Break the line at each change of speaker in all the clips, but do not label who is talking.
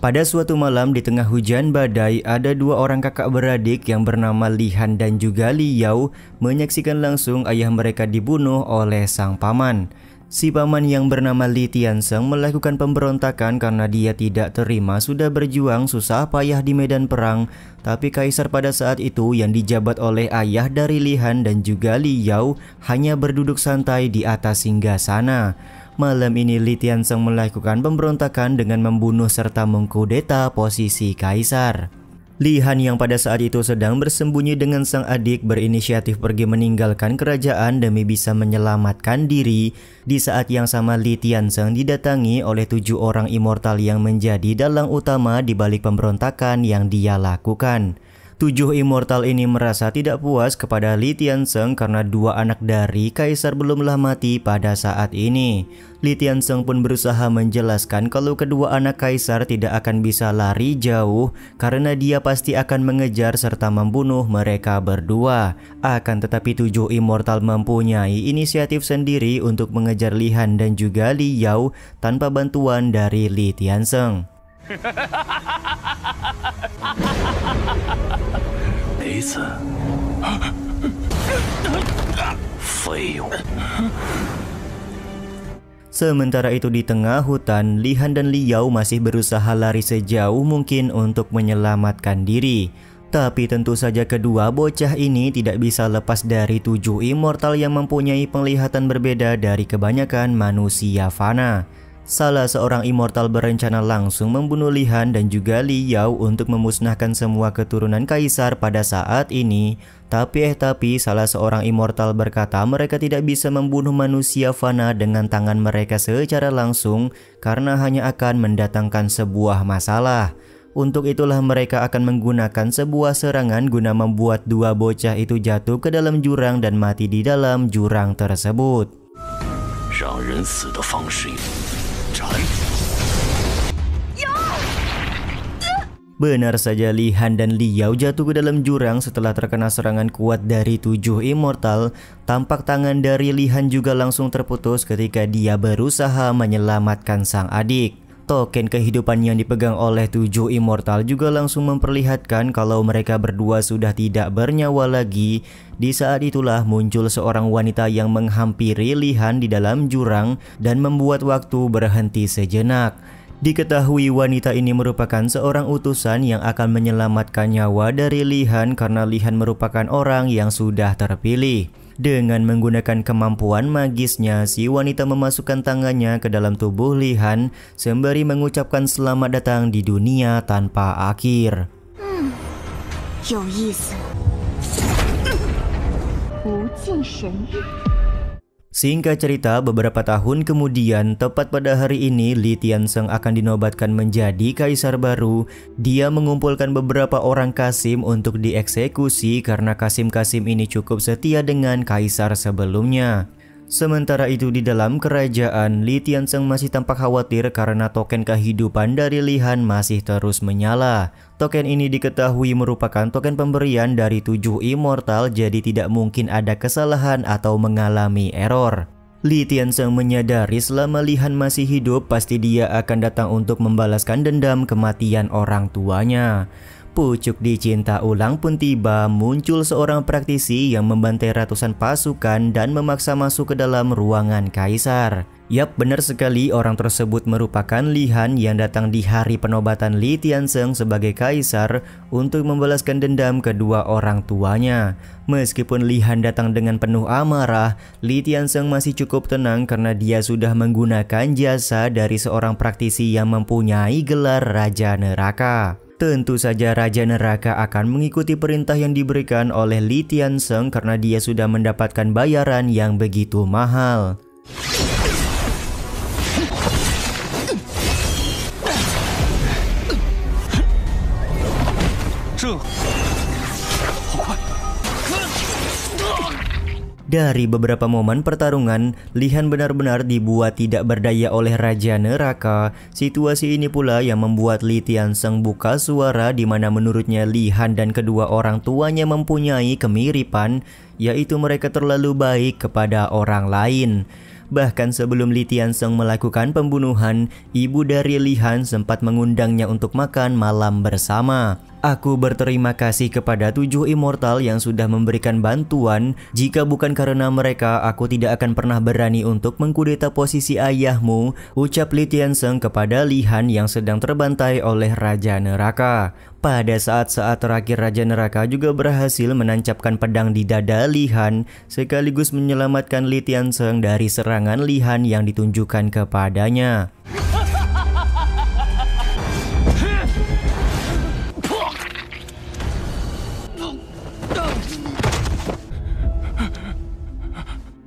Pada suatu malam di tengah hujan badai, ada dua orang kakak beradik yang bernama Li Han dan juga Li Yao menyaksikan langsung ayah mereka dibunuh oleh sang paman. Si paman yang bernama Li Tiansheng melakukan pemberontakan karena dia tidak terima sudah berjuang susah payah di medan perang, tapi kaisar pada saat itu yang dijabat oleh ayah dari Li Han dan juga Li Yao hanya berduduk santai di atas singgasana. Malam ini Li Tiansheng melakukan pemberontakan dengan membunuh serta mengkudeta posisi kaisar. Li Han yang pada saat itu sedang bersembunyi dengan sang adik berinisiatif pergi meninggalkan kerajaan demi bisa menyelamatkan diri. Di saat yang sama Li Tiansheng didatangi oleh 7 orang immortal yang menjadi dalang utama di balik pemberontakan yang dia lakukan. 7 immortal ini merasa tidak puas kepada Li Tiansheng karena 2 anak dari kaisar belumlah mati pada saat ini. Li Tiansheng pun berusaha menjelaskan kalau kedua anak kaisar tidak akan bisa lari jauh karena dia pasti akan mengejar serta membunuh mereka berdua. Akan tetapi 7 immortal mempunyai inisiatif sendiri untuk mengejar Li Han dan juga Li Yao tanpa bantuan dari Li Tiansheng. Sementara itu di tengah hutan, Li Han dan Li Yao masih berusaha lari sejauh mungkin untuk menyelamatkan diri. Tapi tentu saja kedua bocah ini tidak bisa lepas dari 7 immortal yang mempunyai penglihatan berbeda dari kebanyakan manusia fana. Salah seorang immortal berencana langsung membunuh Li Han dan juga Li Yao untuk memusnahkan semua keturunan kaisar pada saat ini. Tapi salah seorang immortal berkata mereka tidak bisa membunuh manusia fana dengan tangan mereka secara langsung karena hanya akan mendatangkan sebuah masalah. Untuk itulah mereka akan menggunakan sebuah serangan guna membuat 2 bocah itu jatuh ke dalam jurang dan mati di dalam jurang tersebut. Benar saja Li Han dan Li Yao jatuh ke dalam jurang setelah terkena serangan kuat dari 7 immortal. Tampak tangan dari Li Han juga langsung terputus ketika dia berusaha menyelamatkan sang adik. Token kehidupan yang dipegang oleh 7 immortal juga langsung memperlihatkan kalau mereka berdua sudah tidak bernyawa lagi. Di saat itulah muncul seorang wanita yang menghampiri Li Han di dalam jurang dan membuat waktu berhenti sejenak. Diketahui wanita ini merupakan seorang utusan yang akan menyelamatkan nyawa dari Li Han karena Li Han merupakan orang yang sudah terpilih. Dengan menggunakan kemampuan magisnya, si wanita memasukkan tangannya ke dalam tubuh Li Han sembari mengucapkan selamat datang di dunia tanpa akhir. Singkat cerita, beberapa tahun kemudian, tepat pada hari ini, Li Tiansheng akan dinobatkan menjadi kaisar baru. Dia mengumpulkan beberapa orang Qasim untuk dieksekusi karena Qasim-Qasim ini cukup setia dengan kaisar sebelumnya. Sementara itu di dalam kerajaan, Li Tiansheng masih tampak khawatir karena token kehidupan dari Li Han masih terus menyala. Token ini diketahui merupakan token pemberian dari 7 immortal, jadi tidak mungkin ada kesalahan atau mengalami error. Li Tiansheng menyadari selama Li Han masih hidup, pasti dia akan datang untuk membalaskan dendam kematian orang tuanya. Pucuk dicinta ulang pun tiba, muncul seorang praktisi yang membantai ratusan pasukan dan memaksa masuk ke dalam ruangan kaisar. Yap, benar sekali, orang tersebut merupakan Li Han yang datang di hari penobatan Li Tiansheng sebagai kaisar untuk membalaskan dendam kedua orang tuanya. Meskipun Li Han datang dengan penuh amarah, Li Tiansheng masih cukup tenang karena dia sudah menggunakan jasa dari seorang praktisi yang mempunyai gelar Raja Neraka. Tentu saja Raja Neraka akan mengikuti perintah yang diberikan oleh Li Tiansheng karena dia sudah mendapatkan bayaran yang begitu mahal. Dari beberapa momen pertarungan, Li Han benar-benar dibuat tidak berdaya oleh Raja Neraka. Situasi ini pula yang membuat Li Tiansheng buka suara di mana menurutnya Li Han dan kedua orang tuanya mempunyai kemiripan, yaitu mereka terlalu baik kepada orang lain. Bahkan sebelum Li Tianseng melakukan pembunuhan, ibu dari Li Han sempat mengundangnya untuk makan malam bersama. Aku berterima kasih kepada 7 immortal yang sudah memberikan bantuan. Jika bukan karena mereka, aku tidak akan pernah berani untuk mengkudeta posisi ayahmu, ucap Li Tianseng kepada Li Han yang sedang terbantai oleh Raja Neraka. Pada saat-saat terakhir, Raja Neraka juga berhasil menancapkan pedang di dada Li Han, sekaligus menyelamatkan Li Tianseng dari serangan Li Han yang ditunjukkan kepadanya.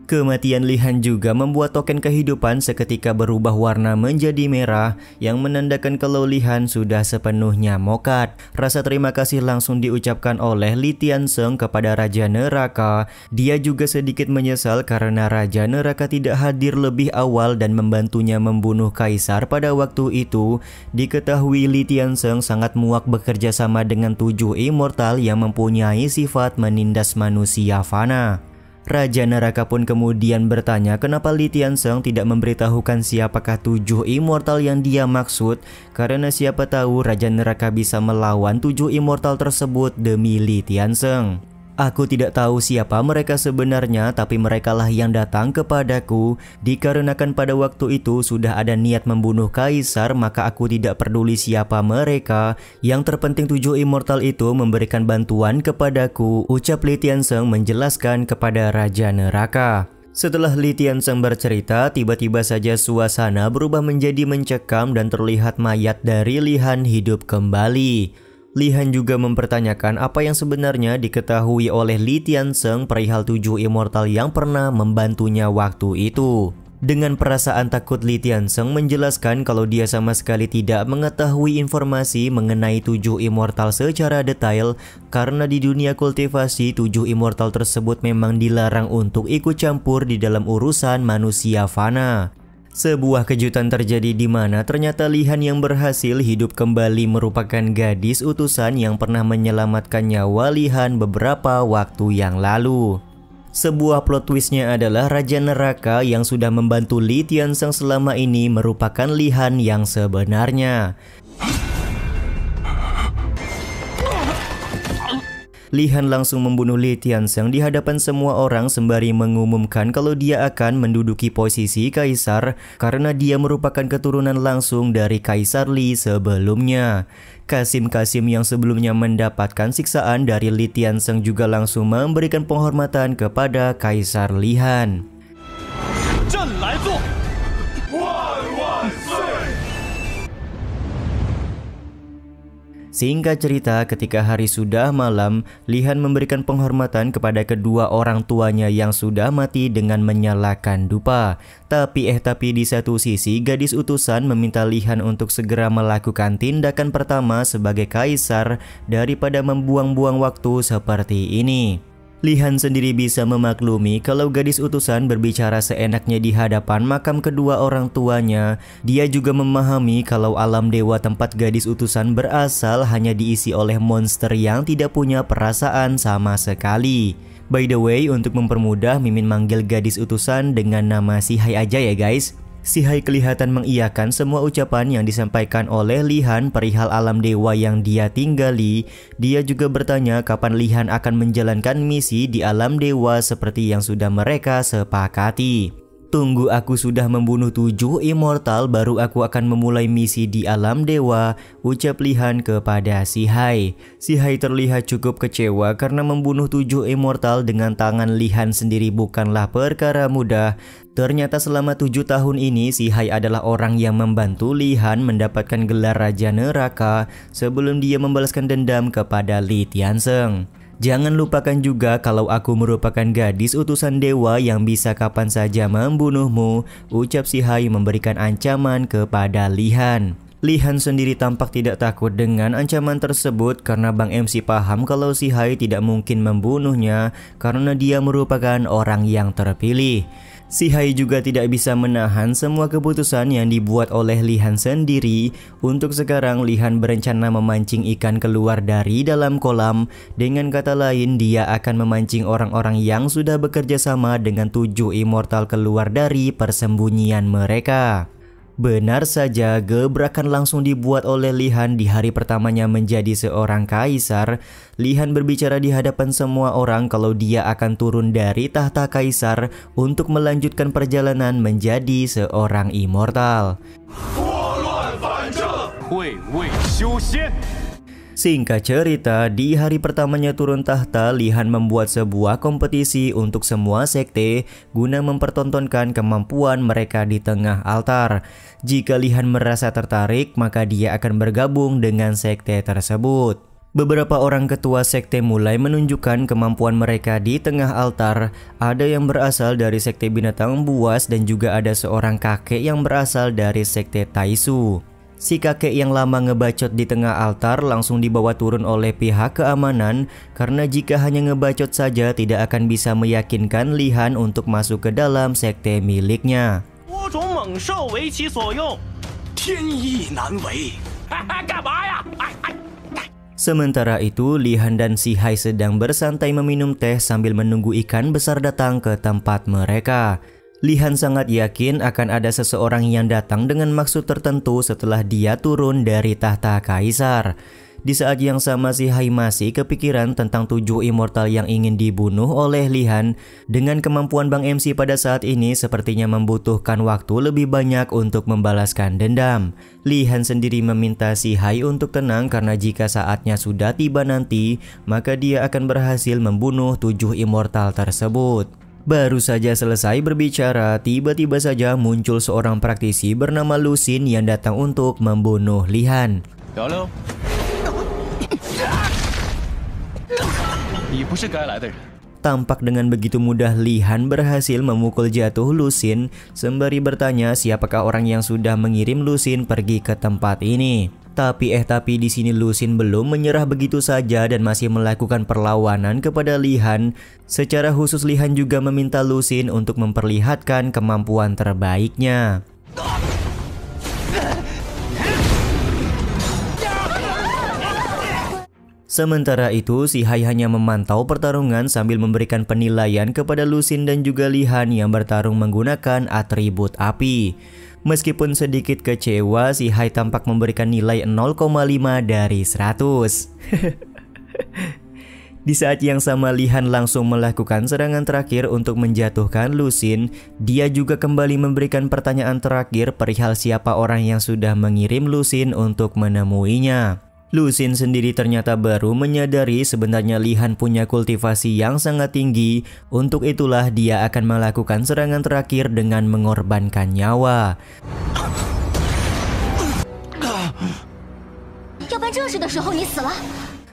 Kematian Li Han juga membuat token kehidupan seketika berubah warna menjadi merah, yang menandakan kalau Li Han sudah sepenuhnya mokat. Rasa terima kasih langsung diucapkan oleh Li Tianseng kepada Raja Neraka. Dia juga sedikit menyesal karena Raja Neraka tidak hadir lebih awal dan membantunya membunuh Kaisar pada waktu itu. Diketahui Li Tianseng sangat muak bekerja sama dengan 7 immortal yang mempunyai sifat menindas manusia fana. Raja Neraka pun kemudian bertanya kenapa Li Tianseng tidak memberitahukan siapakah 7 immortal yang dia maksud, karena siapa tahu Raja Neraka bisa melawan 7 immortal tersebut demi Li Tianseng. Aku tidak tahu siapa mereka sebenarnya, tapi merekalah yang datang kepadaku. Dikarenakan pada waktu itu sudah ada niat membunuh Kaisar, maka aku tidak peduli siapa mereka. Yang terpenting 7 immortal itu memberikan bantuan kepadaku, ucap Li Tianseng menjelaskan kepada Raja Neraka. Setelah Li Tianseng bercerita, tiba-tiba saja suasana berubah menjadi mencekam dan terlihat mayat dari Li Han hidup kembali. Li Han juga mempertanyakan apa yang sebenarnya diketahui oleh Li Tianseng perihal 7 immortal yang pernah membantunya waktu itu. Dengan perasaan takut, Li Tianseng menjelaskan kalau dia sama sekali tidak mengetahui informasi mengenai 7 immortal secara detail, karena di dunia kultivasi 7 immortal tersebut memang dilarang untuk ikut campur di dalam urusan manusia fana. Sebuah kejutan terjadi di mana ternyata Li Han yang berhasil hidup kembali merupakan gadis utusan yang pernah menyelamatkan nyawa Li Han beberapa waktu yang lalu. Sebuah plot twistnya adalah Raja Neraka yang sudah membantu Li Tianseng selama ini merupakan Li Han yang sebenarnya. Li Han langsung membunuh Li Tianseng di hadapan semua orang sembari mengumumkan kalau dia akan menduduki posisi Kaisar karena dia merupakan keturunan langsung dari Kaisar Li sebelumnya. Kasim yang sebelumnya mendapatkan siksaan dari Li Tianseng juga langsung memberikan penghormatan kepada Kaisar Li Han. Singkat cerita, ketika hari sudah malam, Li Han memberikan penghormatan kepada kedua orang tuanya yang sudah mati dengan menyalakan dupa. Tapi di satu sisi, gadis utusan meminta Li Han untuk segera melakukan tindakan pertama sebagai kaisar daripada membuang-buang waktu seperti ini. Li Han sendiri bisa memaklumi kalau gadis utusan berbicara seenaknya di hadapan makam kedua orang tuanya. Dia juga memahami kalau alam dewa tempat gadis utusan berasal hanya diisi oleh monster yang tidak punya perasaan sama sekali. By the way, untuk mempermudah, Mimin manggil gadis utusan dengan nama Sihai aja ya guys. Sihai kelihatan mengiyakan semua ucapan yang disampaikan oleh Li Han perihal alam dewa yang dia tinggali. Dia juga bertanya kapan Li Han akan menjalankan misi di alam dewa seperti yang sudah mereka sepakati. Tunggu aku sudah membunuh 7 immortal baru aku akan memulai misi di alam dewa, ucap Li Han kepada Sihai. Sihai terlihat cukup kecewa karena membunuh 7 immortal dengan tangan Li Han sendiri bukanlah perkara mudah. Ternyata selama 7 tahun ini Sihai adalah orang yang membantu Li Han mendapatkan gelar Raja Neraka sebelum dia membalaskan dendam kepada Li Tianseng. Jangan lupakan juga kalau aku merupakan gadis utusan dewa yang bisa kapan saja membunuhmu, ucap Sihai memberikan ancaman kepada Li Han. Li Han sendiri tampak tidak takut dengan ancaman tersebut karena Bang MC paham kalau Sihai tidak mungkin membunuhnya karena dia merupakan orang yang terpilih. Si Hai juga tidak bisa menahan semua keputusan yang dibuat oleh Li Han sendiri. Untuk sekarang Li Han berencana memancing ikan keluar dari dalam kolam. Dengan kata lain, dia akan memancing orang-orang yang sudah bekerja sama dengan 7 immortal keluar dari persembunyian mereka. Benar saja, gebrakan langsung dibuat oleh Li Han di hari pertamanya menjadi seorang kaisar. Li Han berbicara di hadapan semua orang kalau dia akan turun dari tahta kaisar untuk melanjutkan perjalanan menjadi seorang immortal. Singkat cerita, di hari pertamanya turun tahta, Li Han membuat sebuah kompetisi untuk semua sekte guna mempertontonkan kemampuan mereka di tengah altar. Jika Li Han merasa tertarik, maka dia akan bergabung dengan sekte tersebut. Beberapa orang ketua sekte mulai menunjukkan kemampuan mereka di tengah altar. Ada yang berasal dari sekte binatang buas dan juga ada seorang kakek yang berasal dari sekte Taisu. Si kakek yang lama ngebacot di tengah altar langsung dibawa turun oleh pihak keamanan karena jika hanya ngebacot saja tidak akan bisa meyakinkan Li Han untuk masuk ke dalam sekte miliknya. Sementara itu, Li Han dan si Hai sedang bersantai meminum teh sambil menunggu ikan besar datang ke tempat mereka. Li Han sangat yakin akan ada seseorang yang datang dengan maksud tertentu setelah dia turun dari tahta kaisar. Di saat yang sama si Hai masih kepikiran tentang 7 immortal yang ingin dibunuh oleh Li Han. Dengan kemampuan Bang MC pada saat ini sepertinya membutuhkan waktu lebih banyak untuk membalaskan dendam. Li Han sendiri meminta si Hai untuk tenang karena jika saatnya sudah tiba nanti, maka dia akan berhasil membunuh 7 immortal tersebut. Baru saja selesai berbicara, tiba-tiba saja muncul seorang praktisi bernama Lu Xin yang datang untuk membunuh Li Han. Tampak dengan begitu mudah Li Han berhasil memukul jatuh Lu Xin sembari bertanya siapakah orang yang sudah mengirim Lu Xin pergi ke tempat ini. Tapi di sini Lu Xin belum menyerah begitu saja dan masih melakukan perlawanan kepada Li Han. Secara khusus Li Han juga meminta Lu Xin untuk memperlihatkan kemampuan terbaiknya. Sementara itu, si Hai hanya memantau pertarungan sambil memberikan penilaian kepada Lu Xin dan juga Li Han yang bertarung menggunakan atribut api. Meskipun sedikit kecewa, si Hai tampak memberikan nilai 0,5 dari 100. Di saat yang sama Li Han langsung melakukan serangan terakhir untuk menjatuhkan Lu Xin. Dia juga kembali memberikan pertanyaan terakhir perihal siapa orang yang sudah mengirim Lu Xin untuk menemuinya. Lu Xin sendiri ternyata baru menyadari sebenarnya Li Han punya kultivasi yang sangat tinggi. Untuk itulah dia akan melakukan serangan terakhir dengan mengorbankan nyawa.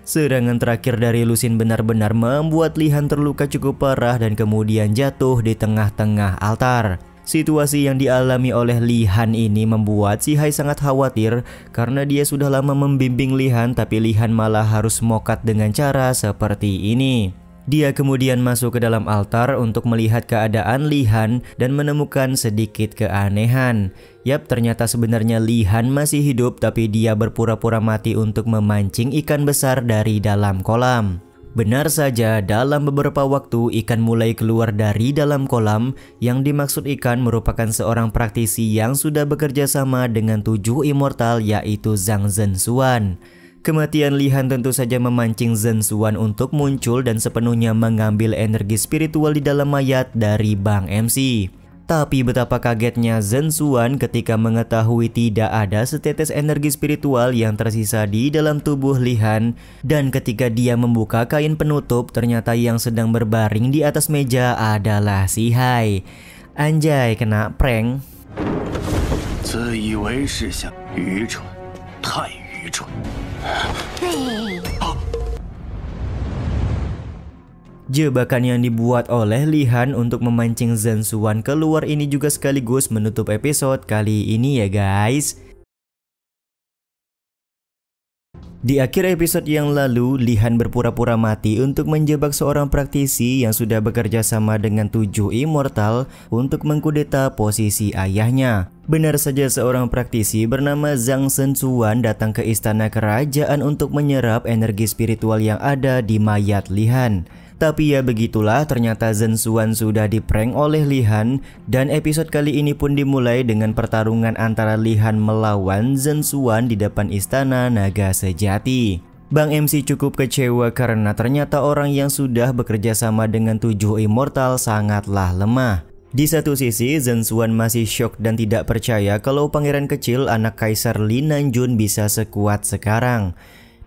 Serangan terakhir dari Lu Xin benar-benar membuat Li Han terluka cukup parah dan kemudian jatuh di tengah-tengah altar. Situasi yang dialami oleh Li Han ini membuat si Hai sangat khawatir karena dia sudah lama membimbing Li Han tapi Li Han malah harus mokat dengan cara seperti ini. Dia kemudian masuk ke dalam altar untuk melihat keadaan Li Han dan menemukan sedikit keanehan. Yap, ternyata sebenarnya Li Han masih hidup tapi dia berpura-pura mati untuk memancing ikan besar dari dalam kolam. Benar saja, dalam beberapa waktu ikan mulai keluar dari dalam kolam. Yang dimaksud ikan merupakan seorang praktisi yang sudah bekerja sama dengan 7 immortal yaitu Zhang Zhenxuan. Kematian Li Han tentu saja memancing Zhenxuan untuk muncul dan sepenuhnya mengambil energi spiritual di dalam mayat dari Bang MC. Tapi betapa kagetnya Zhenxuan ketika mengetahui tidak ada setetes energi spiritual yang tersisa di dalam tubuh Li Han. Dan ketika dia membuka kain penutup, ternyata yang sedang berbaring di atas meja adalah si Hai. Anjay, kena prank. Jebakan yang dibuat oleh Li Han untuk memancing Zhenxuan keluar ini juga sekaligus menutup episode kali ini ya guys. Di akhir episode yang lalu, Li-Han berpura-pura mati untuk menjebak seorang praktisi yang sudah bekerja sama dengan 7 immortal untuk mengkudeta posisi ayahnya. Benar saja, seorang praktisi bernama Zhang Zhenzuan datang ke istana kerajaan untuk menyerap energi spiritual yang ada di mayat Li-Han. Tapi ya begitulah, ternyata Zhenzuan sudah diprank oleh Li-Han, dan episode kali ini pun dimulai dengan pertarungan antara Li-Han melawan Zhenzuan di depan istana naga sejati. Bang MC cukup kecewa karena ternyata orang yang sudah bekerja sama dengan 7 immortal sangatlah lemah. Di satu sisi, Zhenzuan masih syok dan tidak percaya kalau pangeran kecil anak Kaisar Li Nanjun bisa sekuat sekarang.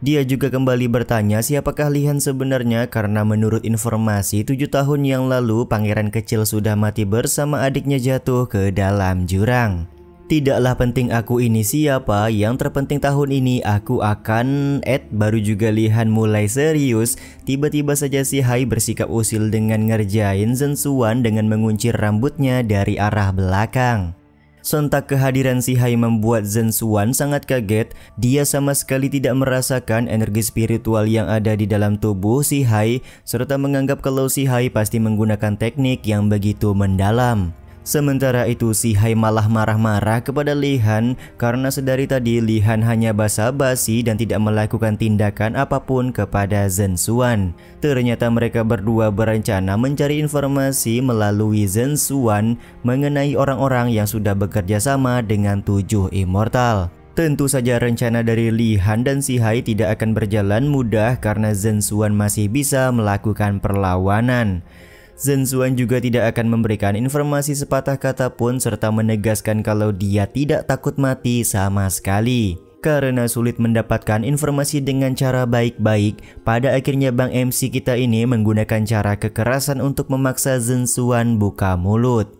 Dia juga kembali bertanya siapakah Li-Han sebenarnya karena menurut informasi 7 tahun yang lalu pangeran kecil sudah mati bersama adiknya jatuh ke dalam jurang. Tidaklah penting aku ini siapa, yang terpenting tahun ini aku akan baru juga Li-Han mulai serius. Tiba-tiba saja si Hai bersikap usil dengan ngerjain Zhenzuan dengan menguncir rambutnya dari arah belakang. Sontak kehadiran si Hai membuat Zhenzuan sangat kaget. Dia sama sekali tidak merasakan energi spiritual yang ada di dalam tubuh si Hai, serta menganggap kalau si Hai pasti menggunakan teknik yang begitu mendalam. Sementara itu si Hai malah marah-marah kepada Li-Han karena sedari tadi Li-Han hanya basa-basi dan tidak melakukan tindakan apapun kepada Zhenzuan. Ternyata mereka berdua berencana mencari informasi melalui Zhenzuan mengenai orang-orang yang sudah bekerja sama dengan 7 immortal. Tentu saja rencana dari Li-Han dan si Hai tidak akan berjalan mudah karena Zhenzuan masih bisa melakukan perlawanan. Zhenzuan juga tidak akan memberikan informasi sepatah kata pun serta menegaskan kalau dia tidak takut mati sama sekali. Karena sulit mendapatkan informasi dengan cara baik-baik, pada akhirnya Bang MC kita ini menggunakan cara kekerasan untuk memaksa Zhenzuan buka mulut.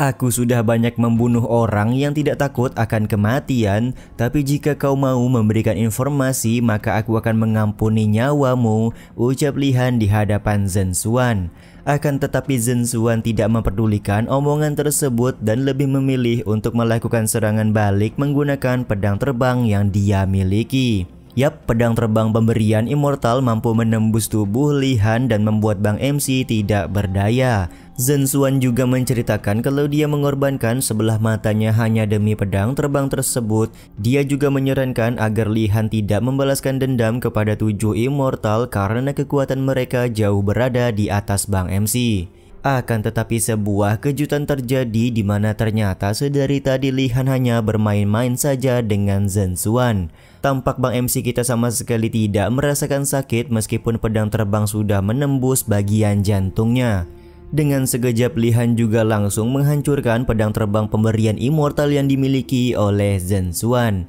Aku sudah banyak membunuh orang yang tidak takut akan kematian, tapi jika kau mau memberikan informasi maka aku akan mengampuni nyawamu, ucap Li-Han di hadapan Zhenzuan. Akan tetapi Zhenzuan tidak memperdulikan omongan tersebut dan lebih memilih untuk melakukan serangan balik menggunakan pedang terbang yang dia miliki. Yap, pedang terbang pemberian immortal mampu menembus tubuh Li-Han dan membuat Bang MC tidak berdaya. Zhenzuan juga menceritakan kalau dia mengorbankan sebelah matanya hanya demi pedang terbang tersebut. Dia juga menyarankan agar Li-Han tidak membalaskan dendam kepada 7 immortal karena kekuatan mereka jauh berada di atas Bang MC. Akan tetapi sebuah kejutan terjadi di mana ternyata sedari tadi Li-Han hanya bermain-main saja dengan Zhenzuan. Tampak Bang MC kita sama sekali tidak merasakan sakit meskipun pedang terbang sudah menembus bagian jantungnya. Dengan sekejap Li-Han juga langsung menghancurkan pedang terbang pemberian immortal yang dimiliki oleh Zhenzuan.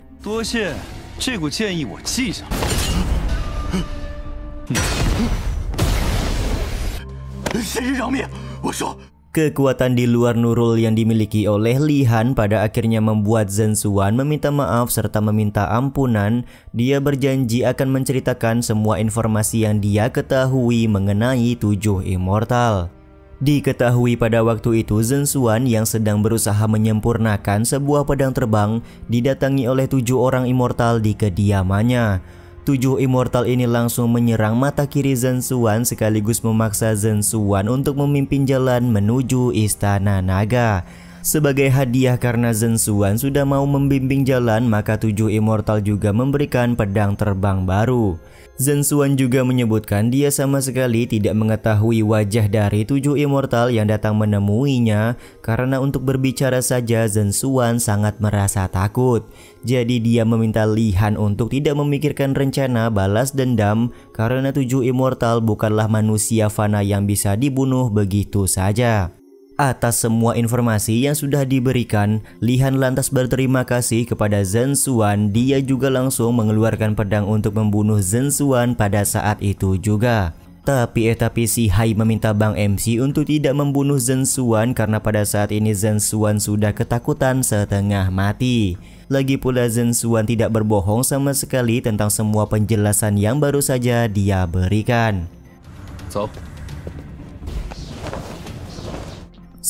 Kekuatan di luar Nurul yang dimiliki oleh Li-Han pada akhirnya membuat Zhenzuan meminta maaf serta meminta ampunan. Dia berjanji akan menceritakan semua informasi yang dia ketahui mengenai 7 immortal. Diketahui pada waktu itu Zhenzuan yang sedang berusaha menyempurnakan sebuah pedang terbang didatangi oleh 7 orang immortal di kediamannya. 7 immortal ini langsung menyerang mata kiri Zhenzuan sekaligus memaksa Zhenzuan untuk memimpin jalan menuju Istana Naga. Sebagai hadiah karena Zhenzuan sudah mau membimbing jalan, maka 7 immortal juga memberikan pedang terbang baru. Zhenzuan juga menyebutkan dia sama sekali tidak mengetahui wajah dari 7 immortal yang datang menemuinya karena untuk berbicara saja Zhenzuan sangat merasa takut. Jadi dia meminta Li-Han untuk tidak memikirkan rencana balas dendam karena 7 immortal bukanlah manusia fana yang bisa dibunuh begitu saja. Atas semua informasi yang sudah diberikan, Li-Han lantas berterima kasih kepada Zhenzuan. Dia juga langsung mengeluarkan pedang untuk membunuh Zhenzuan pada saat itu juga. Tapi si Hai meminta Bang MC untuk tidak membunuh Zhenzuan karena pada saat ini Zhenzuan sudah ketakutan setengah mati. Lagi pula Zhenzuan tidak berbohong sama sekali tentang semua penjelasan yang baru saja dia berikan.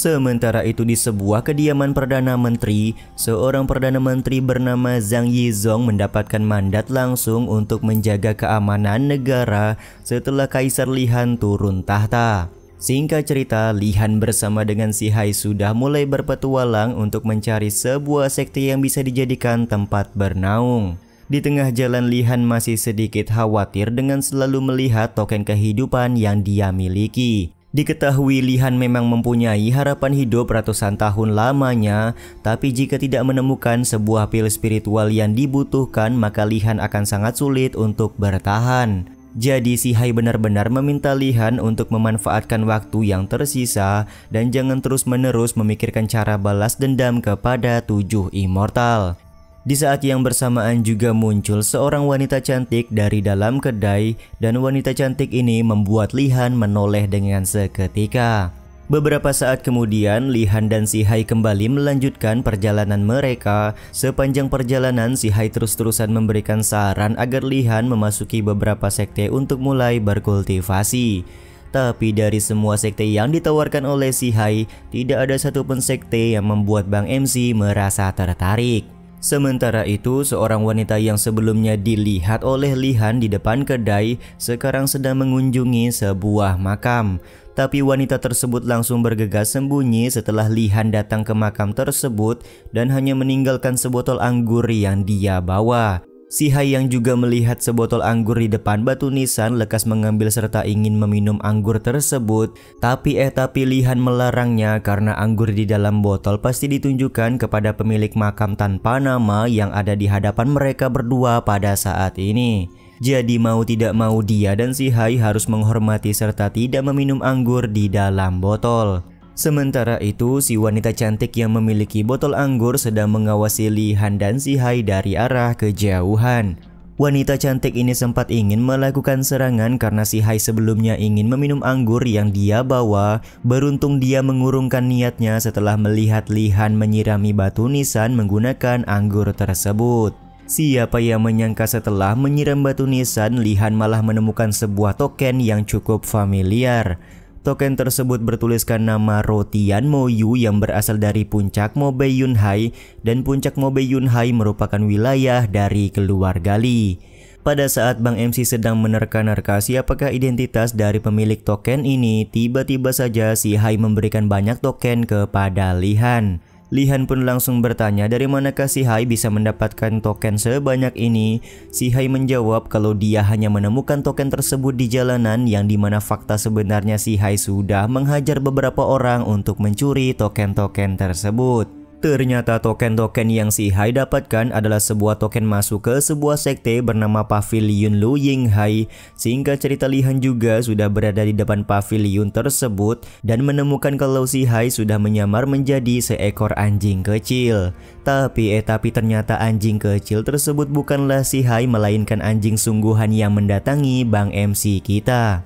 Sementara itu di sebuah kediaman Perdana Menteri, seorang Perdana Menteri bernama Zhang Yizhong mendapatkan mandat langsung untuk menjaga keamanan negara setelah Kaisar Li Han turun tahta. Singkat cerita, Li Han bersama dengan Si Hai sudah mulai berpetualang untuk mencari sebuah sekte yang bisa dijadikan tempat bernaung. Di tengah jalan, Li Han masih sedikit khawatir dengan selalu melihat token kehidupan yang dia miliki. Diketahui Li Han memang mempunyai harapan hidup ratusan tahun lamanya, tapi jika tidak menemukan sebuah pil spiritual yang dibutuhkan, maka Li Han akan sangat sulit untuk bertahan. Jadi Si Hai benar-benar meminta Li Han untuk memanfaatkan waktu yang tersisa dan jangan terus-menerus memikirkan cara balas dendam kepada 7 immortal. Di saat yang bersamaan juga muncul seorang wanita cantik dari dalam kedai, dan wanita cantik ini membuat Li Han menoleh dengan seketika. Beberapa saat kemudian, Li Han dan Si Hai kembali melanjutkan perjalanan mereka. Sepanjang perjalanan, Si Hai terus-terusan memberikan saran agar Li Han memasuki beberapa sekte untuk mulai berkultivasi. Tapi dari semua sekte yang ditawarkan oleh Si Hai, tidak ada satupun sekte yang membuat Bang MC merasa tertarik. Sementara itu, seorang wanita yang sebelumnya dilihat oleh Li Han di depan kedai sekarang sedang mengunjungi sebuah makam. Tapi wanita tersebut langsung bergegas sembunyi setelah Li Han datang ke makam tersebut dan hanya meninggalkan sebotol anggur yang dia bawa. Si Hai yang juga melihat sebotol anggur di depan batu nisan lekas mengambil serta ingin meminum anggur tersebut. Tapi Li Han melarangnya karena anggur di dalam botol pasti ditunjukkan kepada pemilik makam tanpa nama yang ada di hadapan mereka berdua pada saat ini. Jadi mau tidak mau dia dan Si Hai harus menghormati serta tidak meminum anggur di dalam botol. Sementara itu, si wanita cantik yang memiliki botol anggur sedang mengawasi Li Han dan Si Hai dari arah kejauhan. Wanita cantik ini sempat ingin melakukan serangan karena Si Hai sebelumnya ingin meminum anggur yang dia bawa. Beruntung dia mengurungkan niatnya setelah melihat Li Han menyirami batu nisan menggunakan anggur tersebut. Siapa yang menyangka setelah menyiram batu nisan, Li Han malah menemukan sebuah token yang cukup familiar. Token tersebut bertuliskan nama Rotian Moyu yang berasal dari puncak Mobe Yunhai, dan puncak Mobe Yunhai merupakan wilayah dari keluarga Li. Pada saat Bang MC sedang menerka-nerka siapakah identitas dari pemilik token ini, tiba-tiba saja Si Hai memberikan banyak token kepada Li Han. Li Han pun langsung bertanya dari manakah Si Hai bisa mendapatkan token sebanyak ini. Si Hai menjawab kalau dia hanya menemukan token tersebut di jalanan, yang dimana fakta sebenarnya Si Hai sudah menghajar beberapa orang untuk mencuri token-token tersebut. Ternyata token-token yang Si Hai dapatkan adalah sebuah token masuk ke sebuah sekte bernama Pavilion Lu Yinghai. Singkat cerita, Li Han juga sudah berada di depan pavilion tersebut dan menemukan kalau Si Hai sudah menyamar menjadi seekor anjing kecil. Tapi ternyata anjing kecil tersebut bukanlah Si Hai, melainkan anjing sungguhan yang mendatangi Bang MC kita.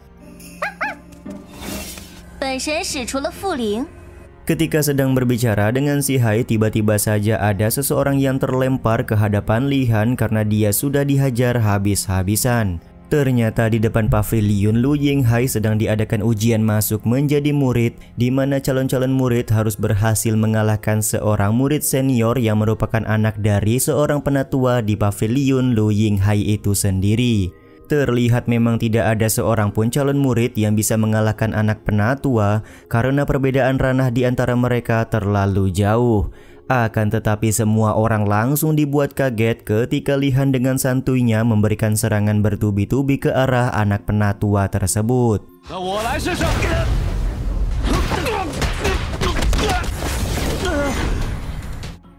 Ketika sedang berbicara dengan Si Hai, tiba-tiba saja ada seseorang yang terlempar ke hadapan Li Han karena dia sudah dihajar habis-habisan. Ternyata di depan pavilion Lu Yinghai sedang diadakan ujian masuk menjadi murid, di mana calon-calon murid harus berhasil mengalahkan seorang murid senior yang merupakan anak dari seorang penatua di pavilion Lu Yinghai itu sendiri. Terlihat memang tidak ada seorang pun calon murid yang bisa mengalahkan anak penatua karena perbedaan ranah di antara mereka terlalu jauh. Akan tetapi semua orang langsung dibuat kaget ketika Li Han dengan santuinya memberikan serangan bertubi-tubi ke arah anak penatua tersebut.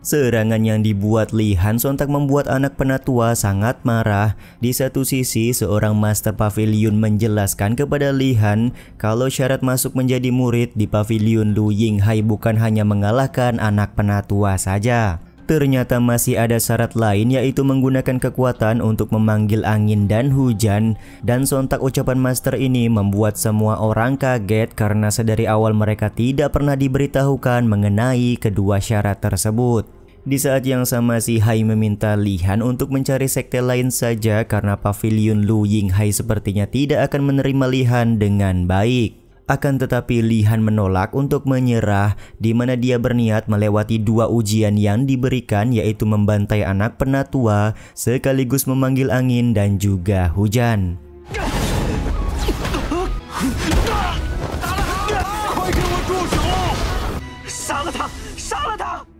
Serangan yang dibuat Li Han sontak membuat anak penatua sangat marah. Di satu sisi, seorang master pavilion menjelaskan kepada Li Han kalau syarat masuk menjadi murid di pavilion Lu Yinghai bukan hanya mengalahkan anak penatua saja. Ternyata masih ada syarat lain, yaitu menggunakan kekuatan untuk memanggil angin dan hujan. Dan sontak ucapan master ini membuat semua orang kaget karena sedari awal mereka tidak pernah diberitahukan mengenai kedua syarat tersebut. Di saat yang sama, Si Hai meminta Li Han untuk mencari sekte lain saja karena pavilion Lu Yinghai sepertinya tidak akan menerima Li Han dengan baik. Akan tetapi Li-Han menolak untuk menyerah, di mana dia berniat melewati 2 ujian yang diberikan, yaitu membantai anak penatua sekaligus memanggil angin dan juga hujan.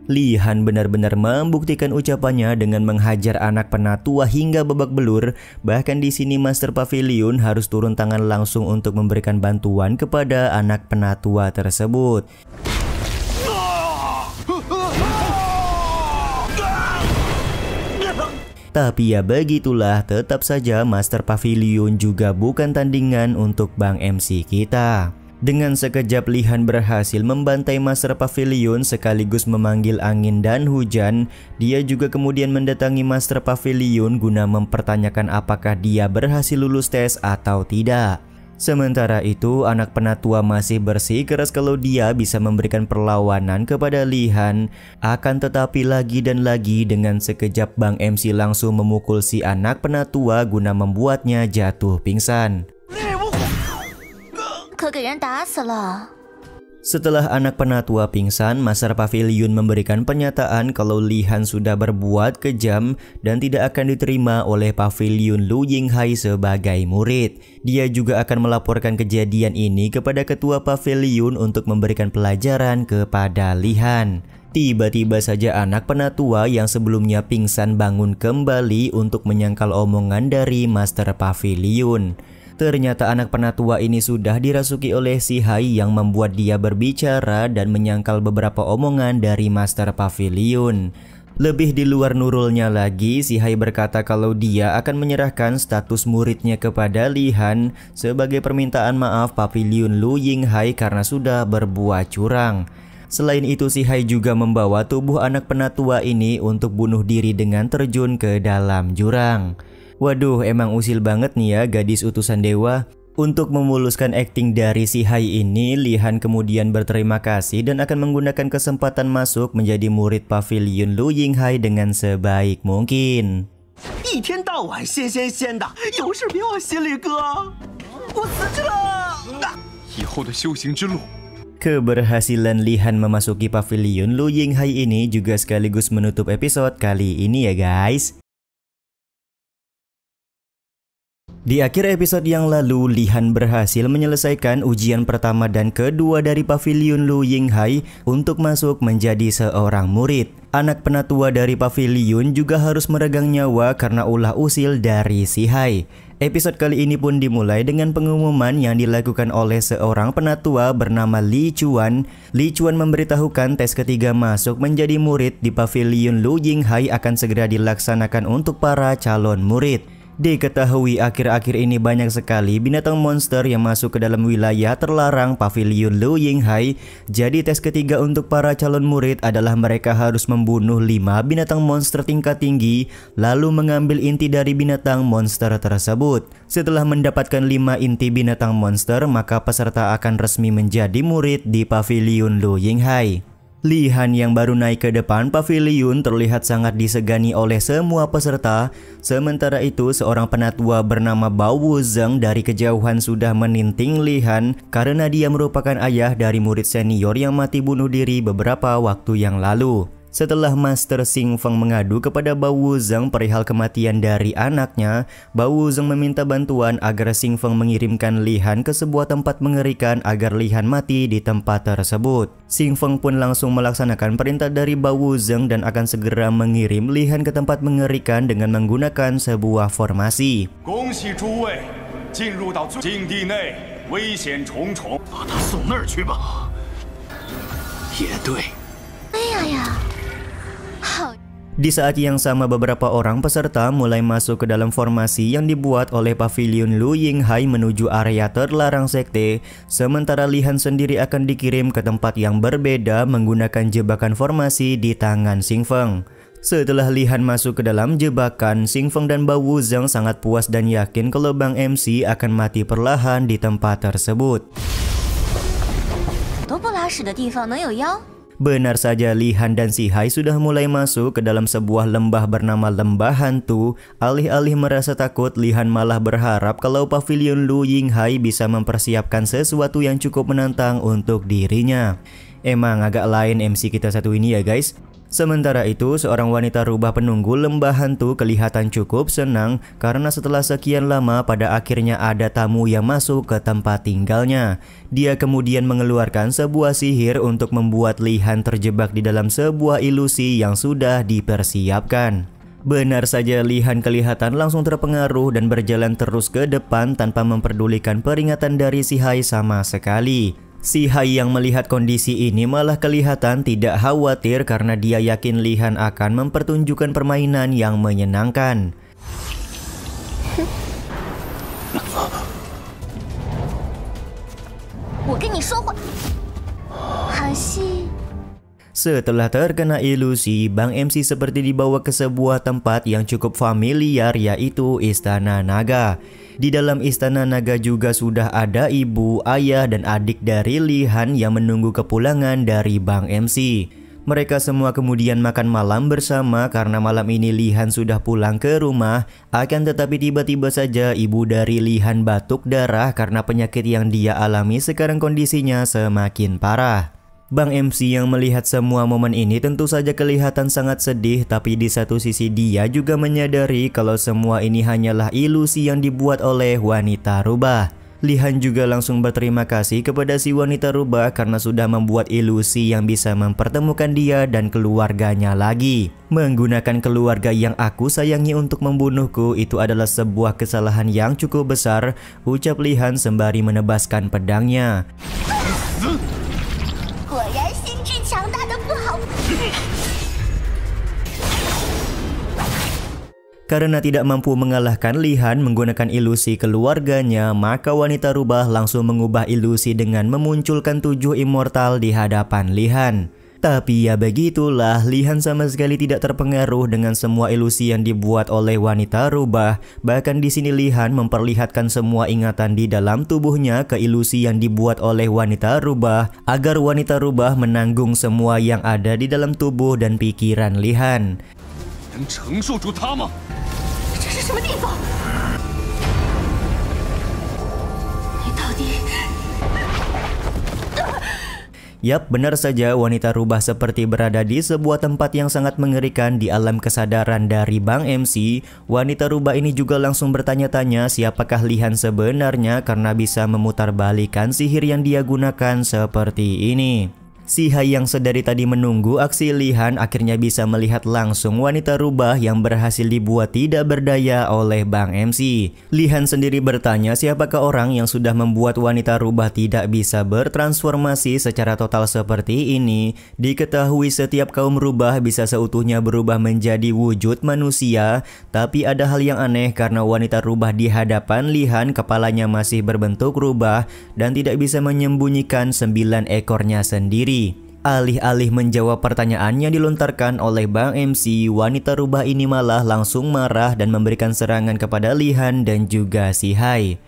Li-Han benar-benar membuktikan ucapannya dengan menghajar anak penatua hingga babak belur. Bahkan di sini Master Pavilion harus turun tangan langsung untuk memberikan bantuan kepada anak penatua tersebut. Tapi ya begitulah, tetap saja Master Pavilion juga bukan tandingan untuk Bang MC kita. Dengan sekejap Li-Han berhasil membantai Master Pavilion sekaligus memanggil angin dan hujan. Dia juga kemudian mendatangi Master Pavilion guna mempertanyakan apakah dia berhasil lulus tes atau tidak. Sementara itu anak penatua masih bersikeras kalau dia bisa memberikan perlawanan kepada Li-Han. Akan tetapi lagi dan lagi dengan sekejap Bang MC langsung memukul si anak penatua guna membuatnya jatuh pingsan. Setelah anak penatua pingsan, Master Pavilion memberikan pernyataan kalau Li-Han sudah berbuat kejam dan tidak akan diterima oleh Pavilion Lu Yinghai sebagai murid. Dia juga akan melaporkan kejadian ini kepada ketua Pavilion untuk memberikan pelajaran kepada Li-Han. Tiba-tiba saja anak penatua yang sebelumnya pingsan bangun kembali untuk menyangkal omongan dari Master Pavilion. Ternyata anak penatua ini sudah dirasuki oleh si Hai yang membuat dia berbicara dan menyangkal beberapa omongan dari Master Pavilion. Lebih di luar nurulnya lagi, si Hai berkata kalau dia akan menyerahkan status muridnya kepada Li-Han sebagai permintaan maaf Pavilion Lu Yinghai karena sudah berbuat curang. Selain itu si Hai juga membawa tubuh anak penatua ini untuk bunuh diri dengan terjun ke dalam jurang. Waduh, emang usil banget nih ya gadis utusan dewa. Untuk memuluskan akting dari si Hai ini, Li-Han kemudian berterima kasih dan akan menggunakan kesempatan masuk menjadi murid Pavilion Lu Yinghai dengan sebaik mungkin. Keberhasilan Li-Han memasuki Pavilion Lu Yinghai ini juga sekaligus menutup episode kali ini ya guys. Di akhir episode yang lalu, Li-Han berhasil menyelesaikan ujian pertama dan kedua dari Pavilion Lu Yinghai untuk masuk menjadi seorang murid. Anak penatua dari Pavilion juga harus meregang nyawa karena ulah usil dari si Hai. Episode kali ini pun dimulai dengan pengumuman yang dilakukan oleh seorang penatua bernama Li Chuan. Li Chuan memberitahukan tes ketiga masuk menjadi murid di Pavilion Lu Yinghai akan segera dilaksanakan untuk para calon murid. Diketahui akhir-akhir ini banyak sekali binatang monster yang masuk ke dalam wilayah terlarang Pavilion Lu Yinghai. Jadi tes ketiga untuk para calon murid adalah mereka harus membunuh 5 binatang monster tingkat tinggi, lalu mengambil inti dari binatang monster tersebut. Setelah mendapatkan 5 inti binatang monster, maka peserta akan resmi menjadi murid di Pavilion Lu Yinghai. Li-Han yang baru naik ke depan pavilion terlihat sangat disegani oleh semua peserta. Sementara itu seorang penatua bernama Bao Wuzheng dari kejauhan sudah meninting Li-Han karena dia merupakan ayah dari murid senior yang mati bunuh diri beberapa waktu yang lalu. Setelah Master Xing Feng mengadu kepada Bao Wuzheng perihal kematian dari anaknya, Bao Wuzheng meminta bantuan agar Xing Feng mengirimkan Li-Han ke sebuah tempat mengerikan agar Li-Han mati di tempat tersebut. Xing Feng pun langsung melaksanakan perintah dari Bao Wuzheng dan akan segera mengirim Li-Han ke tempat mengerikan dengan menggunakan sebuah formasi. Di saat yang sama beberapa orang peserta mulai masuk ke dalam formasi yang dibuat oleh Pavilion Lu Yinghai menuju area terlarang sekte. Sementara Li-Han sendiri akan dikirim ke tempat yang berbeda menggunakan jebakan formasi di tangan Xing Feng. Setelah Li-Han masuk ke dalam jebakan, Xing Feng dan Bao Wuzheng sangat puas dan yakin kalau Bang MC akan mati perlahan di tempat tersebut. Benar saja, Li-han dan Si Hai sudah mulai masuk ke dalam sebuah lembah bernama Lembah Hantu. Alih-alih merasa takut, Li-han malah berharap kalau pavilion Lu Ying-hai bisa mempersiapkan sesuatu yang cukup menantang untuk dirinya. Emang agak lain MC kita satu ini ya guys. Sementara itu, seorang wanita rubah penunggu lembah hantu kelihatan cukup senang karena setelah sekian lama pada akhirnya ada tamu yang masuk ke tempat tinggalnya. Dia kemudian mengeluarkan sebuah sihir untuk membuat Li-han terjebak di dalam sebuah ilusi yang sudah dipersiapkan. Benar saja, Li-han kelihatan langsung terpengaruh dan berjalan terus ke depan tanpa memperdulikan peringatan dari Si Hai sama sekali. Si Hai yang melihat kondisi ini malah kelihatan tidak khawatir karena dia yakin Li-han akan mempertunjukkan permainan yang menyenangkan. Setelah terkena ilusi, Bang MC seperti dibawa ke sebuah tempat yang cukup familiar, yaitu Istana Naga. Di dalam Istana Naga juga sudah ada ibu, ayah, dan adik dari Li-han yang menunggu kepulangan dari Bang MC. Mereka semua kemudian makan malam bersama karena malam ini Li-han sudah pulang ke rumah. Akan tetapi tiba-tiba saja ibu dari Li-han batuk darah karena penyakit yang dia alami sekarang kondisinya semakin parah. Bang MC yang melihat semua momen ini tentu saja kelihatan sangat sedih, tapi di satu sisi dia juga menyadari kalau semua ini hanyalah ilusi yang dibuat oleh wanita rubah. Li-han juga langsung berterima kasih kepada si wanita rubah karena sudah membuat ilusi yang bisa mempertemukan dia dan keluarganya lagi. Menggunakan keluarga yang aku sayangi untuk membunuhku itu adalah sebuah kesalahan yang cukup besar, ucap Li-han sembari menebaskan pedangnya. Karena tidak mampu mengalahkan Li-han menggunakan ilusi keluarganya, maka wanita rubah langsung mengubah ilusi dengan memunculkan 7 immortal di hadapan Li-han. Tapi ya begitulah, Li-han sama sekali tidak terpengaruh dengan semua ilusi yang dibuat oleh wanita rubah. Bahkan di sini Li-han memperlihatkan semua ingatan di dalam tubuhnya ke ilusi yang dibuat oleh wanita rubah agar wanita rubah menanggung semua yang ada di dalam tubuh dan pikiran Li-han. Yap, benar saja, wanita rubah seperti berada di sebuah tempat yang sangat mengerikan di alam kesadaran dari Bang MC. Wanita rubah ini juga langsung bertanya-tanya siapakah Li-han sebenarnya karena bisa memutarbalikkan sihir yang dia gunakan seperti ini. Si Hai yang sedari tadi menunggu aksi Li-han akhirnya bisa melihat langsung wanita rubah yang berhasil dibuat tidak berdaya oleh Bang MC. Li-han sendiri bertanya siapakah orang yang sudah membuat wanita rubah tidak bisa bertransformasi secara total seperti ini. Diketahui setiap kaum rubah bisa seutuhnya berubah menjadi wujud manusia, tapi ada hal yang aneh karena wanita rubah di hadapan Li-han kepalanya masih berbentuk rubah dan tidak bisa menyembunyikan 9 ekornya sendiri. Alih-alih menjawab pertanyaan yang dilontarkan oleh Bang MC, wanita rubah ini malah langsung marah dan memberikan serangan kepada Li-han dan juga Si Hai.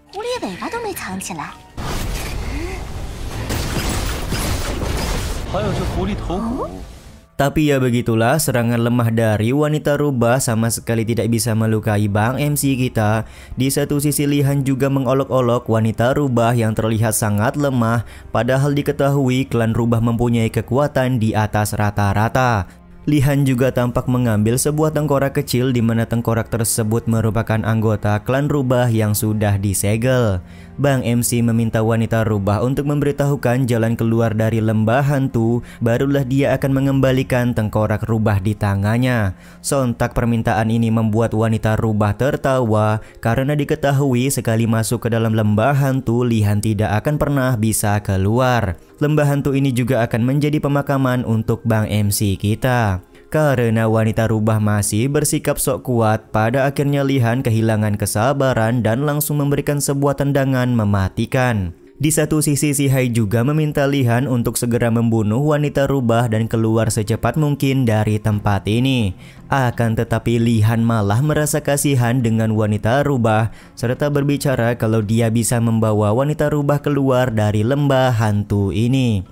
Tapi ya begitulah, serangan lemah dari wanita rubah sama sekali tidak bisa melukai Bang MC kita. Di satu sisi Li-han juga mengolok-olok wanita rubah yang terlihat sangat lemah, padahal diketahui klan rubah mempunyai kekuatan di atas rata-rata. Li-han juga tampak mengambil sebuah tengkorak kecil di mana tengkorak tersebut merupakan anggota klan rubah yang sudah disegel. Bang MC meminta wanita rubah untuk memberitahukan jalan keluar dari lembah hantu, barulah dia akan mengembalikan tengkorak rubah di tangannya. Sontak permintaan ini membuat wanita rubah tertawa karena diketahui sekali masuk ke dalam lembah hantu, Li-han tidak akan pernah bisa keluar. Lembah hantu ini juga akan menjadi pemakaman untuk Bang MC kita. Karena wanita rubah masih bersikap sok kuat, pada akhirnya Li-han kehilangan kesabaran dan langsung memberikan sebuah tendangan mematikan. Di satu sisi Si Hai juga meminta Li-han untuk segera membunuh wanita rubah dan keluar secepat mungkin dari tempat ini. Akan tetapi Li-han malah merasa kasihan dengan wanita rubah serta berbicara kalau dia bisa membawa wanita rubah keluar dari lembah hantu ini.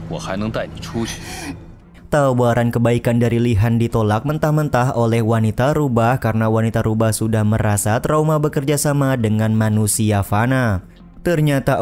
我还能带你出去。
Tawaran kebaikan dari Li-Han ditolak mentah-mentah oleh wanita rubah karena wanita rubah sudah merasa trauma bekerja sama dengan manusia fana. Ternyata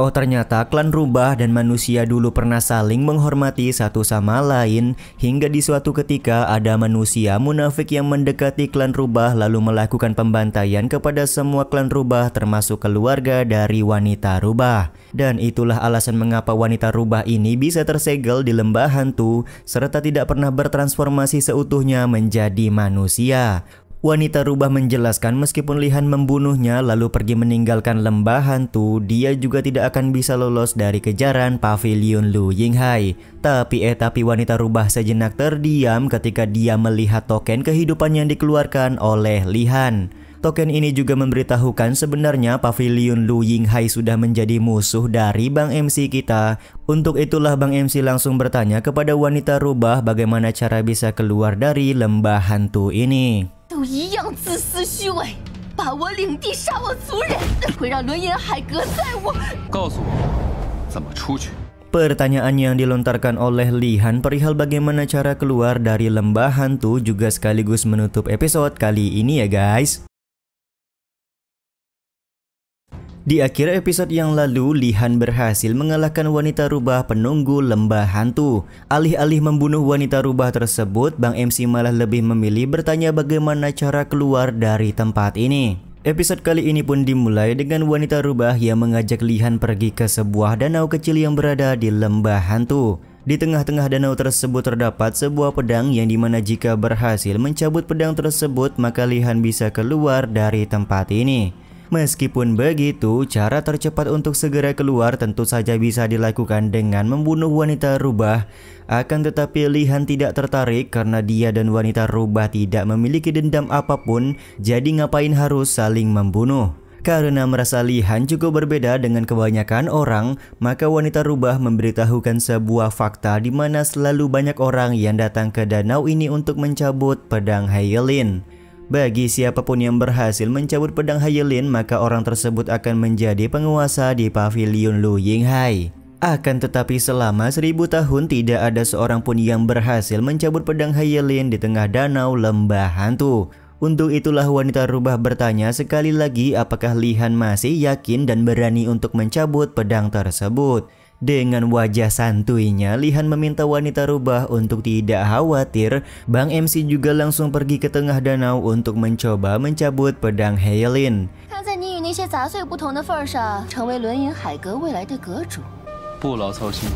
klan rubah dan manusia dulu pernah saling menghormati satu sama lain hingga di suatu ketika ada manusia munafik yang mendekati klan rubah lalu melakukan pembantaian kepada semua klan rubah termasuk keluarga dari wanita rubah. Dan itulah alasan mengapa wanita rubah ini bisa tersegel di lembah hantu serta tidak pernah bertransformasi seutuhnya menjadi manusia. Wanita rubah menjelaskan meskipun Li-Han membunuhnya lalu pergi meninggalkan lembah hantu, dia juga tidak akan bisa lolos dari kejaran pavilion Lu Yinghai. Tapi wanita rubah sejenak terdiam ketika dia melihat token kehidupan yang dikeluarkan oleh Li-Han. Token ini juga memberitahukan sebenarnya pavilion Lu Yinghai sudah menjadi musuh dari Bang MC kita. Untuk itulah Bang MC langsung bertanya kepada wanita rubah bagaimana cara bisa keluar dari lembah hantu ini.
都一样自私虚伪，把我领地杀我族人，会让轮眼海阁在我。
告诉我怎么出去。
Pertanyaan yang dilontarkan oleh Li-Han perihal bagaimana cara keluar dari lembah hantu juga sekaligus menutup episode kali ini ya guys. Di akhir episode yang lalu, Li-Han berhasil mengalahkan wanita rubah penunggu lembah hantu. Alih-alih membunuh wanita rubah tersebut, Bang MC malah lebih memilih bertanya bagaimana cara keluar dari tempat ini. Episode kali ini pun dimulai dengan wanita rubah yang mengajak Li-Han pergi ke sebuah danau kecil yang berada di lembah hantu. Di tengah-tengah danau tersebut terdapat sebuah pedang yang dimana jika berhasil mencabut pedang tersebut maka Li-Han bisa keluar dari tempat ini. Meskipun begitu, cara tercepat untuk segera keluar tentu saja bisa dilakukan dengan membunuh wanita rubah. Akan tetapi Li-Han tidak tertarik karena dia dan wanita rubah tidak memiliki dendam apapun, jadi ngapain harus saling membunuh? Karena merasa Li-Han cukup berbeda dengan kebanyakan orang, maka wanita rubah memberitahukan sebuah fakta di mana selalu banyak orang yang datang ke danau ini untuk mencabut pedang Hyelin. Bagi siapapun yang berhasil mencabut pedang Hyelin, maka orang tersebut akan menjadi penguasa di pavilion Lu Yinghai. Akan tetapi selama 1000 tahun tidak ada seorang pun yang berhasil mencabut pedang Hyelin di tengah danau lembah hantu. Untuk itulah wanita rubah bertanya sekali lagi apakah Li-Han masih yakin dan berani untuk mencabut pedang tersebut. Dengan wajah santuinya, Li-Han meminta wanita rubah untuk tidak khawatir. Bang MC juga langsung pergi ke tengah danau untuk mencoba mencabut pedang Hyelin.
看在你与那些杂碎不同的份上，成为轮眼海阁未来的阁主。
不劳操心。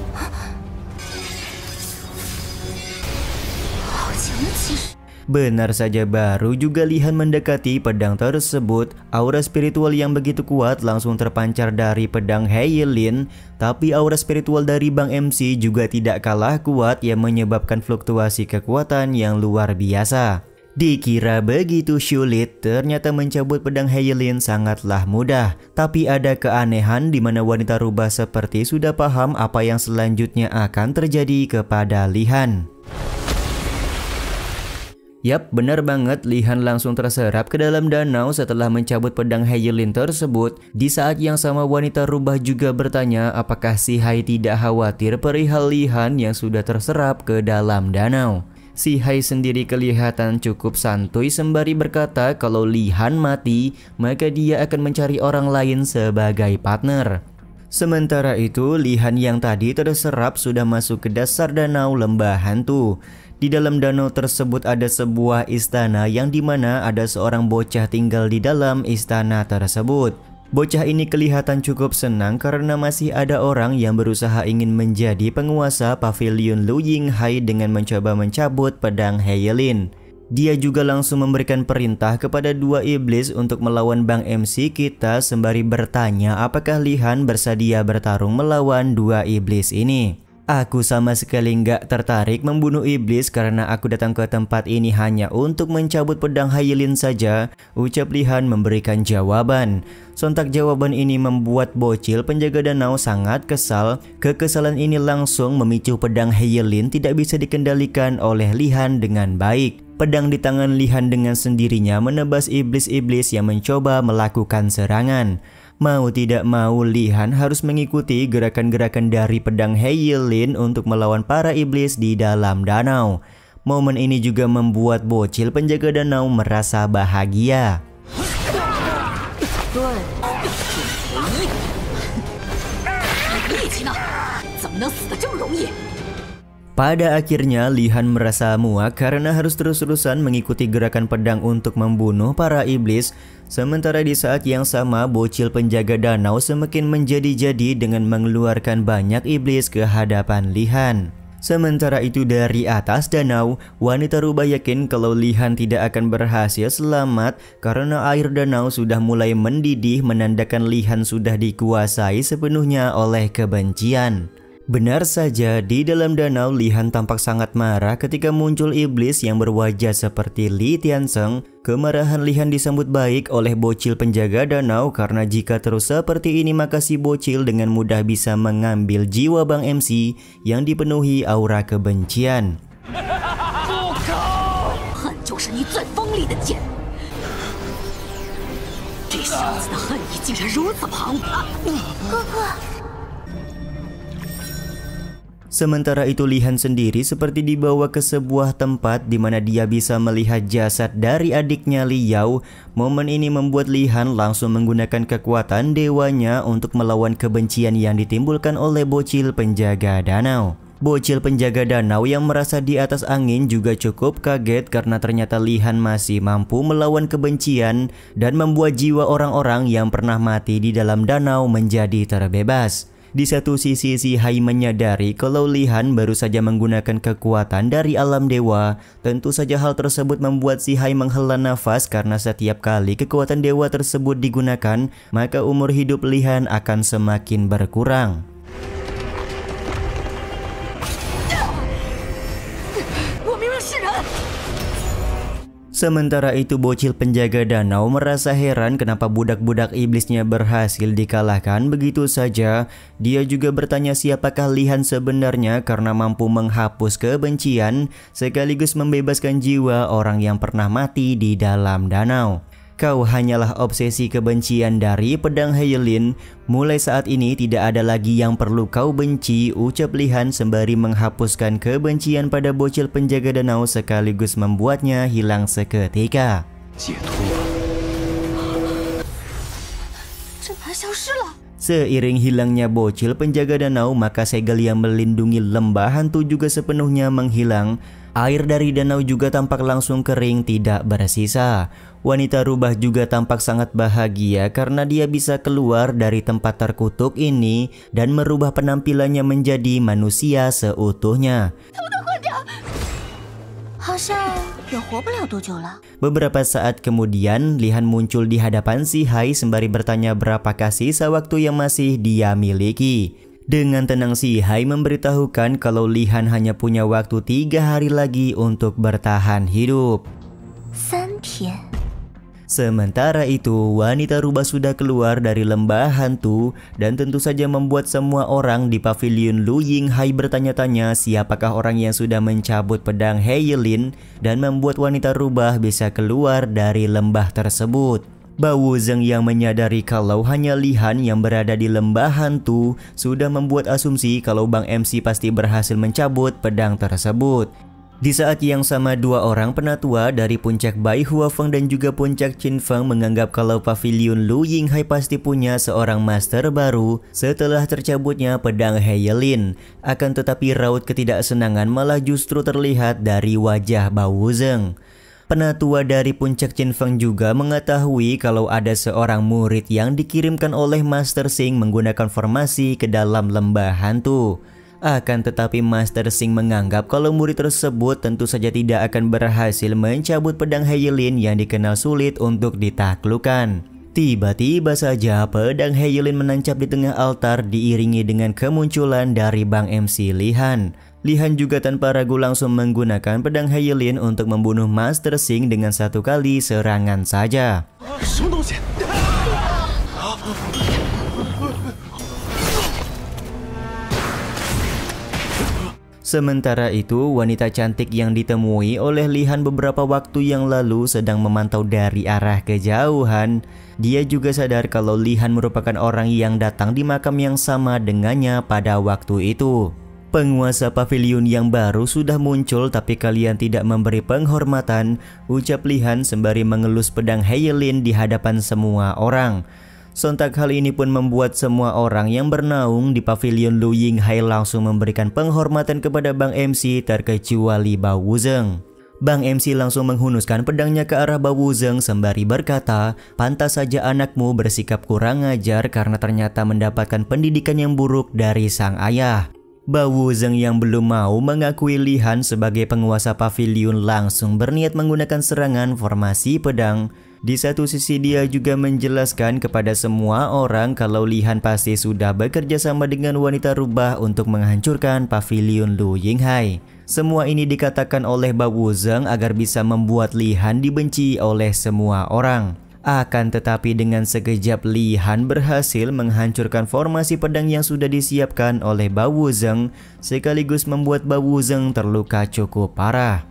好强的气势！
Benar saja baru juga Li-Han mendekati pedang tersebut, aura spiritual yang begitu kuat langsung terpancar dari pedang Hyelin. Tapi aura spiritual dari Bang MC juga tidak kalah kuat yang menyebabkan fluktuasi kekuatan yang luar biasa. Dikira begitu sulit, ternyata mencabut pedang Hyelin sangatlah mudah. Tapi ada keanehan di mana wanita rubah seperti sudah paham apa yang selanjutnya akan terjadi kepada Li-Han. Yap, benar banget, Li-Han langsung terserap ke dalam danau setelah mencabut pedang Hyelin tersebut. Di saat yang sama wanita rubah juga bertanya apakah si Hai tidak khawatir perihal Li-Han yang sudah terserap ke dalam danau. Si Hai sendiri kelihatan cukup santuy sembari berkata kalau Li-Han mati, maka dia akan mencari orang lain sebagai partner. Sementara itu, Li-Han yang tadi terserap sudah masuk ke dasar danau lembah hantu. Di dalam danau tersebut ada sebuah istana yang dimana ada seorang bocah tinggal di dalam istana tersebut. Bocah ini kelihatan cukup senang karena masih ada orang yang berusaha ingin menjadi penguasa pavilion Lu Yinghai dengan mencoba mencabut pedang Hyelin. Dia juga langsung memberikan perintah kepada dua iblis untuk melawan Bang MC kita sembari bertanya apakah Li-Han bersedia bertarung melawan dua iblis ini. Aku sama sekali nggak tertarik membunuh iblis karena aku datang ke tempat ini hanya untuk mencabut pedang Hyelin saja, ucap Li-Han memberikan jawaban. Sontak jawaban ini membuat bocil penjaga danau sangat kesal. Kekesalan ini langsung memicu pedang Hyelin tidak bisa dikendalikan oleh Li-Han dengan baik. Pedang di tangan Li-Han dengan sendirinya menebas iblis-iblis yang mencoba melakukan serangan. Mau tidak mau, Li Han harus mengikuti gerakan-gerakan dari pedang He Yilin untuk melawan para iblis di dalam danau. Momen ini juga membuat bocil penjaga danau merasa bahagia. Pada akhirnya, Li Han merasa muak karena harus terus-terusan mengikuti gerakan pedang untuk membunuh para iblis. Sementara di saat yang sama, bocil penjaga danau semakin menjadi-jadi dengan mengeluarkan banyak iblis ke hadapan Li Han. Sementara itu dari atas danau, wanita rubah yakin kalau Li Han tidak akan berhasil selamat karena air danau sudah mulai mendidih, menandakan Li Han sudah dikuasai sepenuhnya oleh kebencian. Benar saja, di dalam danau Li Han tampak sangat marah ketika muncul iblis yang berwajah seperti Li Tiansheng. Kemarahan Li Han disambut baik oleh bocil penjaga danau karena jika terus seperti ini maka si bocil dengan mudah bisa mengambil jiwa Bang MC yang dipenuhi aura kebencian. Sementara itu Li Han sendiri seperti dibawa ke sebuah tempat di mana dia bisa melihat jasad dari adiknya Li Yao. Momen ini membuat Li Han langsung menggunakan kekuatan dewanya untuk melawan kebencian yang ditimbulkan oleh bocil penjaga danau. Bocil penjaga danau yang merasa di atas angin juga cukup kaget karena ternyata Li Han masih mampu melawan kebencian dan membuat jiwa orang-orang yang pernah mati di dalam danau menjadi terbebas. Di satu sisi, si Hai menyadari kalau Li Han baru saja menggunakan kekuatan dari alam dewa. Tentu saja hal tersebut membuat si Hai menghela nafas karena setiap kali kekuatan dewa tersebut digunakan, maka umur hidup Li Han akan semakin berkurang. Sementara itu bocil penjaga danau merasa heran kenapa budak-budak iblisnya berhasil dikalahkan begitu saja. Dia juga bertanya siapakah Li Han sebenarnya karena mampu menghapus kebencian sekaligus membebaskan jiwa orang yang pernah mati di dalam danau. Kau hanyalah obsesi kebencian dari pedang He Yilin. Mulai saat ini tidak ada lagi yang perlu kau benci, ucap Li Han sembari menghapuskan kebencian pada bocil penjaga danau sekaligus membuatnya hilang seketika. Seiring hilangnya bocil penjaga danau, maka segel yang melindungi lembah hantu juga sepenuhnya menghilang. Air dari danau juga tampak langsung kering, tidak bersisa. Wanita rubah juga tampak sangat bahagia karena dia bisa keluar dari tempat terkutuk ini dan merubah penampilannya menjadi manusia seutuhnya. Beberapa saat kemudian, Li Han muncul di hadapan si Hai sembari bertanya berapakah sisa waktu yang masih dia miliki. Dengan tenang si Hai memberitahukan kalau Li Han hanya punya waktu 3 hari lagi untuk bertahan hidup. Sementara itu, wanita rubah sudah keluar dari lembah hantu dan tentu saja membuat semua orang di pavilion Lu Yinghai bertanya-tanya siapakah orang yang sudah mencabut pedang He Yilin dan membuat wanita rubah bisa keluar dari lembah tersebut. Bao Zeng yang menyadari kalau hanya Li Han yang berada di lembah hantu sudah membuat asumsi kalau Bang MC pasti berhasil mencabut pedang tersebut. Di saat yang sama, 2 orang penatua dari puncak Bai Huafeng dan juga puncak Qin Feng menganggap kalau pavilion Lu Yinghai pasti punya seorang master baru setelah tercabutnya pedang He Yilin. Akan tetapi raut ketidaksenangan malah justru terlihat dari wajah Bao Zeng. Penatua dari puncak Qin Feng juga mengetahui kalau ada seorang murid yang dikirimkan oleh Master Xing menggunakan formasi ke dalam lembah hantu. Akan tetapi Master Xing menganggap kalau murid tersebut tentu saja tidak akan berhasil mencabut pedang He Yilin yang dikenal sulit untuk ditaklukkan. Tiba-tiba saja pedang He Yilin menancap di tengah altar diiringi dengan kemunculan dari Bang MC Li Han. Li Han juga tanpa ragu langsung menggunakan pedang He Yilin untuk membunuh Master Xing dengan satu kali serangan saja. Sementara itu, wanita cantik yang ditemui oleh Li Han beberapa waktu yang lalu sedang memantau dari arah kejauhan. Dia juga sadar kalau Li Han merupakan orang yang datang di makam yang sama dengannya pada waktu itu. Penguasa pavilion yang baru sudah muncul tapi kalian tidak memberi penghormatan, ucap Li Han sembari mengelus pedang Heilin di hadapan semua orang. Sontak hal ini pun membuat semua orang yang bernaung di pavilion Lu Yinghai langsung memberikan penghormatan kepada Bang MC terkecuali Bao Wuzeng. Bang MC langsung menghunuskan pedangnya ke arah Bao Wuzeng sembari berkata, pantas saja anakmu bersikap kurang ajar karena ternyata mendapatkan pendidikan yang buruk dari sang ayah. Bao Wuzeng yang belum mau mengakui Li Han sebagai penguasa pavilion langsung berniat menggunakan serangan formasi pedang. Di satu sisi dia juga menjelaskan kepada semua orang kalau Li Han pasti sudah bekerja sama dengan wanita rubah untuk menghancurkan pavilion Lu Yinghai. Semua ini dikatakan oleh Bao Wuzeng agar bisa membuat Li Han dibenci oleh semua orang. Akan tetapi dengan sekejap Li Han berhasil menghancurkan formasi pedang yang sudah disiapkan oleh Bao Wuzeng, sekaligus membuat Bao Wuzeng terluka cukup parah.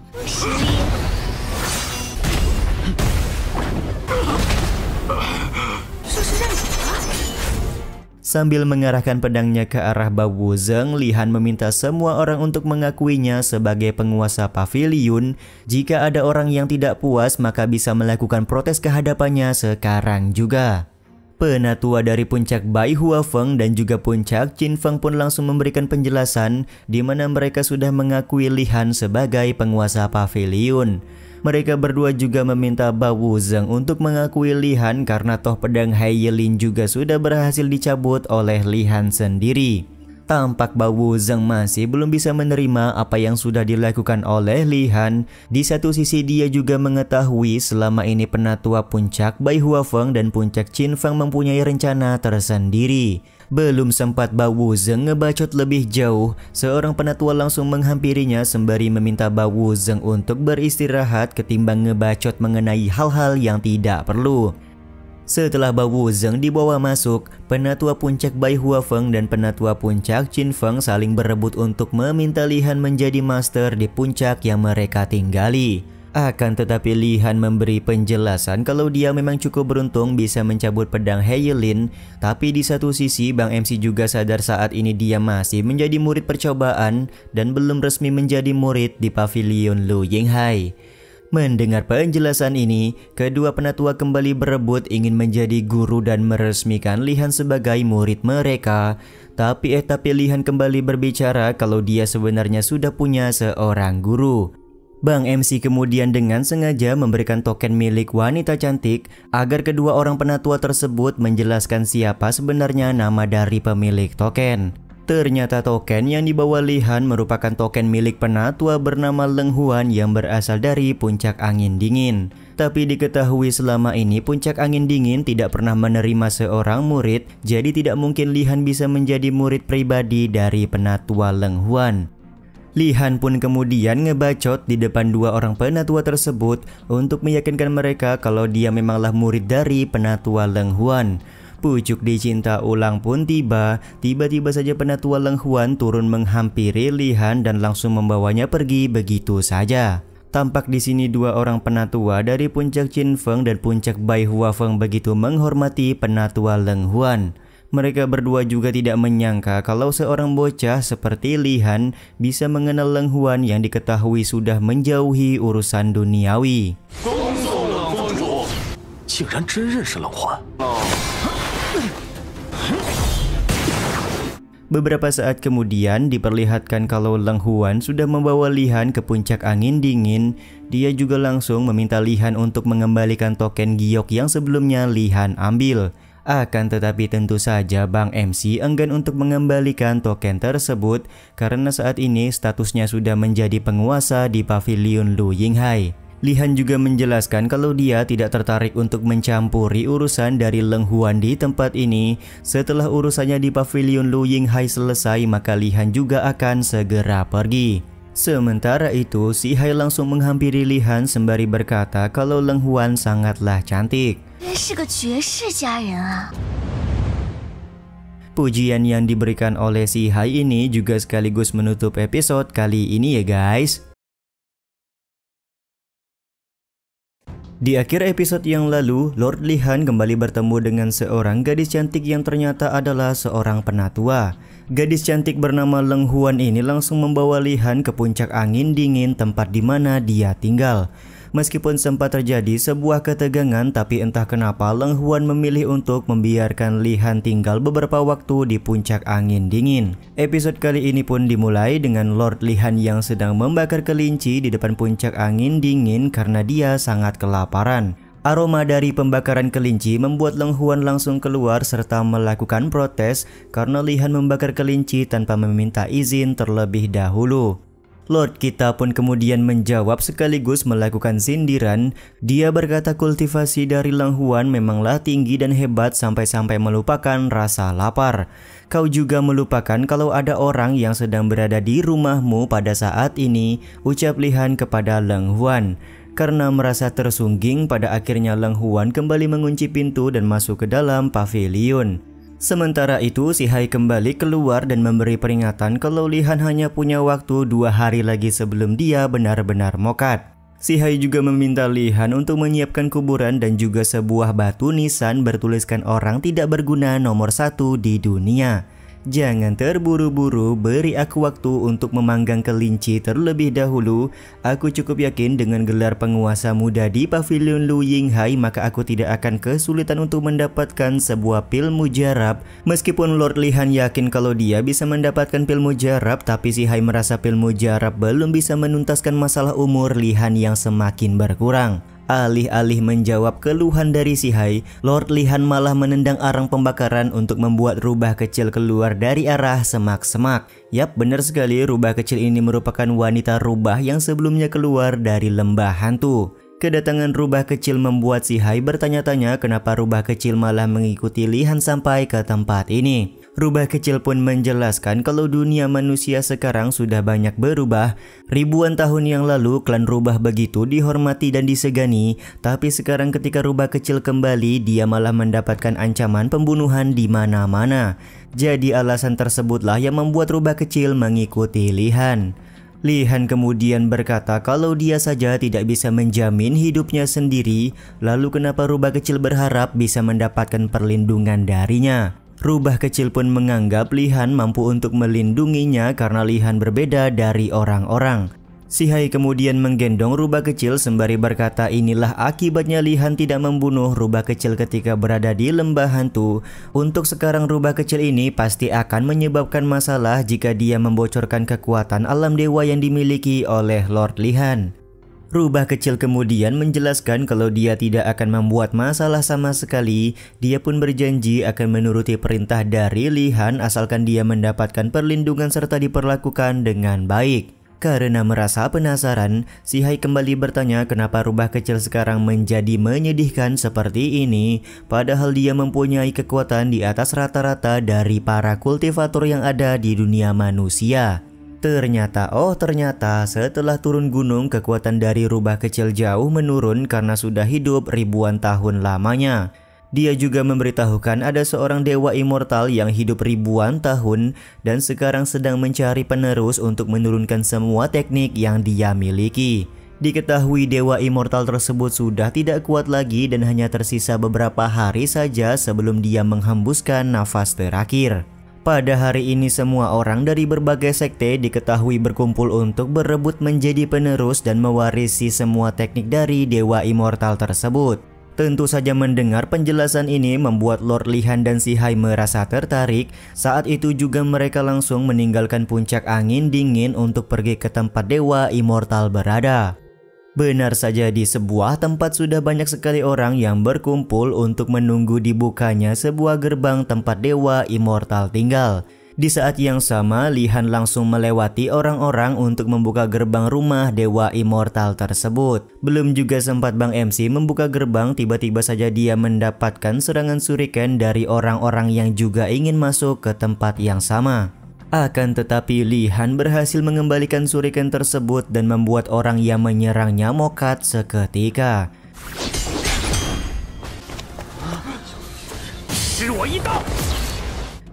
Sambil mengarahkan pedangnya ke arah Bao Wuzeng, Li Han meminta semua orang untuk mengakuinya sebagai penguasa pavilion. Jika ada orang yang tidak puas, maka bisa melakukan protes ke hadapannya sekarang juga. Penatua dari puncak Bai Huafeng dan juga puncak Qin Feng pun langsung memberikan penjelasan di mana mereka sudah mengakui Li Han sebagai penguasa pavilion. Mereka berdua juga meminta Bao Wuzeng untuk mengakui Li Han karena toh pedang Heilin juga sudah berhasil dicabut oleh Li Han sendiri. Tampak Bao Wuzeng masih belum bisa menerima apa yang sudah dilakukan oleh Li Han. Di satu sisi dia juga mengetahui selama ini penatua puncak Bai Huafeng dan puncak Qin Feng mempunyai rencana tersendiri. Belum sempat Bao Wuzeng ngebacot lebih jauh, seorang penatua langsung menghampirinya sembari meminta Bao Wuzeng untuk beristirahat ketimbang ngebacot mengenai hal-hal yang tidak perlu. Setelah Bao Wuzeng dibawa masuk, penatua puncak Bai Huafeng dan penatua puncak Qin Feng saling berebut untuk meminta Li Han menjadi master di puncak yang mereka tinggali. Akan tetapi Li Han memberi penjelasan kalau dia memang cukup beruntung bisa mencabut pedang Heilin. Tapi di satu sisi Bang MC juga sadar saat ini dia masih menjadi murid percobaan dan belum resmi menjadi murid di pavilion Lu Yinghai. Mendengar penjelasan ini, kedua penatua kembali berebut ingin menjadi guru dan meresmikan Li Han sebagai murid mereka. Tapi Li Han kembali berbicara kalau dia sebenarnya sudah punya seorang guru. Bang MC kemudian dengan sengaja memberikan token milik wanita cantik agar kedua orang penatua tersebut menjelaskan siapa sebenarnya nama dari pemilik token. Ternyata token yang dibawa Li Han merupakan token milik penatua bernama Leng Huan yang berasal dari puncak angin dingin. Tapi diketahui selama ini puncak angin dingin tidak pernah menerima seorang murid, jadi tidak mungkin Li Han bisa menjadi murid pribadi dari penatua Leng Huan. Li Han pun kemudian ngebacot di depan dua orang penatua tersebut untuk meyakinkan mereka kalau dia memanglah murid dari penatua Leng Huan. Pucuk dicinta ulang pun tiba-tiba saja penatua Leng Huan turun menghampiri Li Han dan langsung membawanya pergi begitu saja. Tampak di sini dua orang penatua dari puncak Qin Feng dan puncak Bai Huafeng begitu menghormati penatua Leng Huan. Mereka berdua juga tidak menyangka kalau seorang bocah seperti Li Han bisa mengenal Leng Huan yang diketahui sudah menjauhi urusan duniawi. Beberapa saat kemudian diperlihatkan kalau Leng Huan sudah membawa Li Han ke puncak angin dingin. Dia juga langsung meminta Li Han untuk mengembalikan token giok yang sebelumnya Li Han ambil. Akan tetapi tentu saja Bang MC enggan untuk mengembalikan token tersebut karena saat ini statusnya sudah menjadi penguasa di pavilion Lu Yinghai. Li Han juga menjelaskan kalau dia tidak tertarik untuk mencampuri urusan dari Leng Huan di tempat ini. Setelah urusannya di pavilion Lu Yinghai selesai, maka Li Han juga akan segera pergi. Sementara itu, Si Hai langsung menghampiri Li Han sembari berkata kalau Leng Huan sangatlah cantik. Pujian yang diberikan oleh si Hai ini juga sekaligus menutup episode kali ini ya guys. Di akhir episode yang lalu, Lord Li Han kembali bertemu dengan seorang gadis cantik yang ternyata adalah seorang penatua. Gadis cantik bernama Leng Huan ini langsung membawa Li Han ke puncak angin dingin tempat di mana dia tinggal. Meskipun sempat terjadi sebuah ketegangan, tapi entah kenapa Leng Huan memilih untuk membiarkan Li Han tinggal beberapa waktu di puncak angin dingin. Episode kali ini pun dimulai dengan Lord Li Han yang sedang membakar kelinci di depan puncak angin dingin karena dia sangat kelaparan. Aroma dari pembakaran kelinci membuat Leng Huan langsung keluar serta melakukan protes karena Li Han membakar kelinci tanpa meminta izin terlebih dahulu. Lord kita pun kemudian menjawab sekaligus melakukan sindiran. Dia berkata kultivasi dari Leng Huan memanglah tinggi dan hebat sampai-sampai melupakan rasa lapar. Kau juga melupakan kalau ada orang yang sedang berada di rumahmu pada saat ini, ucap Li Han kepada Leng Huan. Karena merasa tersungging, pada akhirnya Leng Huan kembali mengunci pintu dan masuk ke dalam pavilion. Sementara itu, si Hai kembali keluar dan memberi peringatan kalau Li Han hanya punya waktu 2 hari lagi sebelum dia benar-benar mokat. Si Hai juga meminta Li Han untuk menyiapkan kuburan dan juga sebuah batu nisan bertuliskan orang tidak berguna nomor 1 di dunia. Jangan terburu-buru, beri aku waktu untuk memanggang kelinci terlebih dahulu. Aku cukup yakin dengan gelar penguasa muda di pavilion Lu Yinghai, maka aku tidak akan kesulitan untuk mendapatkan sebuah pil mujarab. Meskipun Lord Li Han yakin kalau dia bisa mendapatkan pil mujarab, tapi si Hai merasa pil mujarab belum bisa menuntaskan masalah umur Li Han yang semakin berkurang. Alih-alih menjawab keluhan dari si Hai, Lord Li Han malah menendang arang pembakaran untuk membuat rubah kecil keluar dari arah semak-semak. Yap, benar sekali, rubah kecil ini merupakan wanita rubah yang sebelumnya keluar dari lembah hantu. Kedatangan rubah kecil membuat si Hai bertanya-tanya kenapa rubah kecil malah mengikuti Li Han sampai ke tempat ini. Rubah kecil pun menjelaskan kalau dunia manusia sekarang sudah banyak berubah. Ribuan tahun yang lalu klan rubah begitu dihormati dan disegani, tapi sekarang ketika rubah kecil kembali, dia malah mendapatkan ancaman pembunuhan di mana-mana. Jadi alasan tersebutlah yang membuat rubah kecil mengikuti Li Han. Li Han kemudian berkata kalau dia saja tidak bisa menjamin hidupnya sendiri, lalu kenapa rubah kecil berharap bisa mendapatkan perlindungan darinya? Rubah kecil pun menganggap Li Han mampu untuk melindunginya karena Li Han berbeda dari orang-orang. Si Hai kemudian menggendong rubah kecil sembari berkata inilah akibatnya Li Han tidak membunuh rubah kecil ketika berada di lembah hantu. Untuk sekarang rubah kecil ini pasti akan menyebabkan masalah jika dia membocorkan kekuatan alam dewa yang dimiliki oleh Lord Li Han. Rubah kecil kemudian menjelaskan kalau dia tidak akan membuat masalah sama sekali. Dia pun berjanji akan menuruti perintah dari Li Han asalkan dia mendapatkan perlindungan serta diperlakukan dengan baik. Karena merasa penasaran, si Hai kembali bertanya kenapa rubah kecil sekarang menjadi menyedihkan seperti ini, padahal dia mempunyai kekuatan di atas rata-rata dari para kultivator yang ada di dunia manusia. Ternyata setelah turun gunung, kekuatan dari rubah kecil jauh menurun karena sudah hidup ribuan tahun lamanya. Dia juga memberitahukan ada seorang dewa immortal yang hidup ribuan tahun dan sekarang sedang mencari penerus untuk menurunkan semua teknik yang dia miliki. Diketahui dewa immortal tersebut sudah tidak kuat lagi dan hanya tersisa beberapa hari saja sebelum dia menghembuskan nafas terakhir. Pada hari ini semua orang dari berbagai sekte diketahui berkumpul untuk berebut menjadi penerus dan mewarisi semua teknik dari dewa immortal tersebut. Tentu saja mendengar penjelasan ini membuat Lord Li Han dan si Hai merasa tertarik. Saat itu juga mereka langsung meninggalkan puncak angin dingin untuk pergi ke tempat dewa immortal berada. Benar saja di sebuah tempat sudah banyak sekali orang yang berkumpul untuk menunggu dibukanya sebuah gerbang tempat dewa immortal tinggal. Di saat yang sama, Li Han langsung melewati orang-orang untuk membuka gerbang rumah dewa immortal tersebut. Belum juga sempat Bang MC membuka gerbang, tiba-tiba saja dia mendapatkan serangan shuriken dari orang-orang yang juga ingin masuk ke tempat yang sama. Akan tetapi Li Han berhasil mengembalikan shuriken tersebut dan membuat orang yang menyerangnya mokat seketika.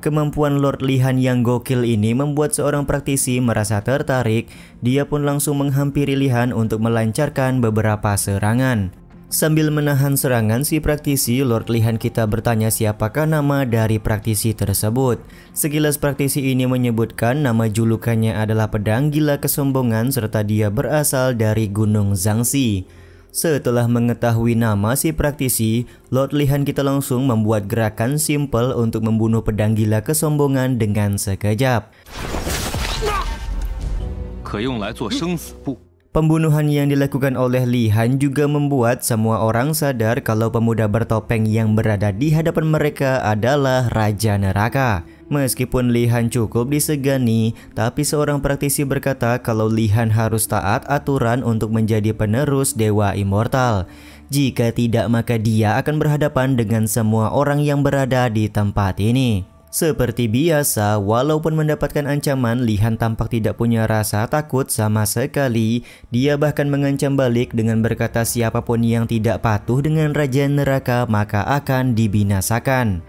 Kemampuan Lord Li Han yang gokil ini membuat seorang praktisi merasa tertarik. Dia pun langsung menghampiri Li Han untuk melancarkan beberapa serangan. Sambil menahan serangan si praktisi, Lord Li Han kita bertanya siapakah nama dari praktisi tersebut. Sekilas praktisi ini menyebutkan nama julukannya adalah pedang gila kesombongan serta dia berasal dari Gunung Zhangxi. Setelah mengetahui nama si praktisi, Lord Li Han kita langsung membuat gerakan simpel untuk membunuh pedang gila kesombongan dengan sekejap. Pembunuhan yang dilakukan oleh Li Han juga membuat semua orang sadar kalau pemuda bertopeng yang berada di hadapan mereka adalah Raja Neraka. Meskipun Li Han cukup disegani, tapi seorang praktisi berkata kalau Li Han harus taat aturan untuk menjadi penerus Dewa Immortal. Jika tidak, maka dia akan berhadapan dengan semua orang yang berada di tempat ini. Seperti biasa, walaupun mendapatkan ancaman, Li Han tampak tidak punya rasa takut sama sekali. Dia bahkan mengancam balik dengan berkata siapapun yang tidak patuh dengan Raja Neraka maka akan dibinasakan.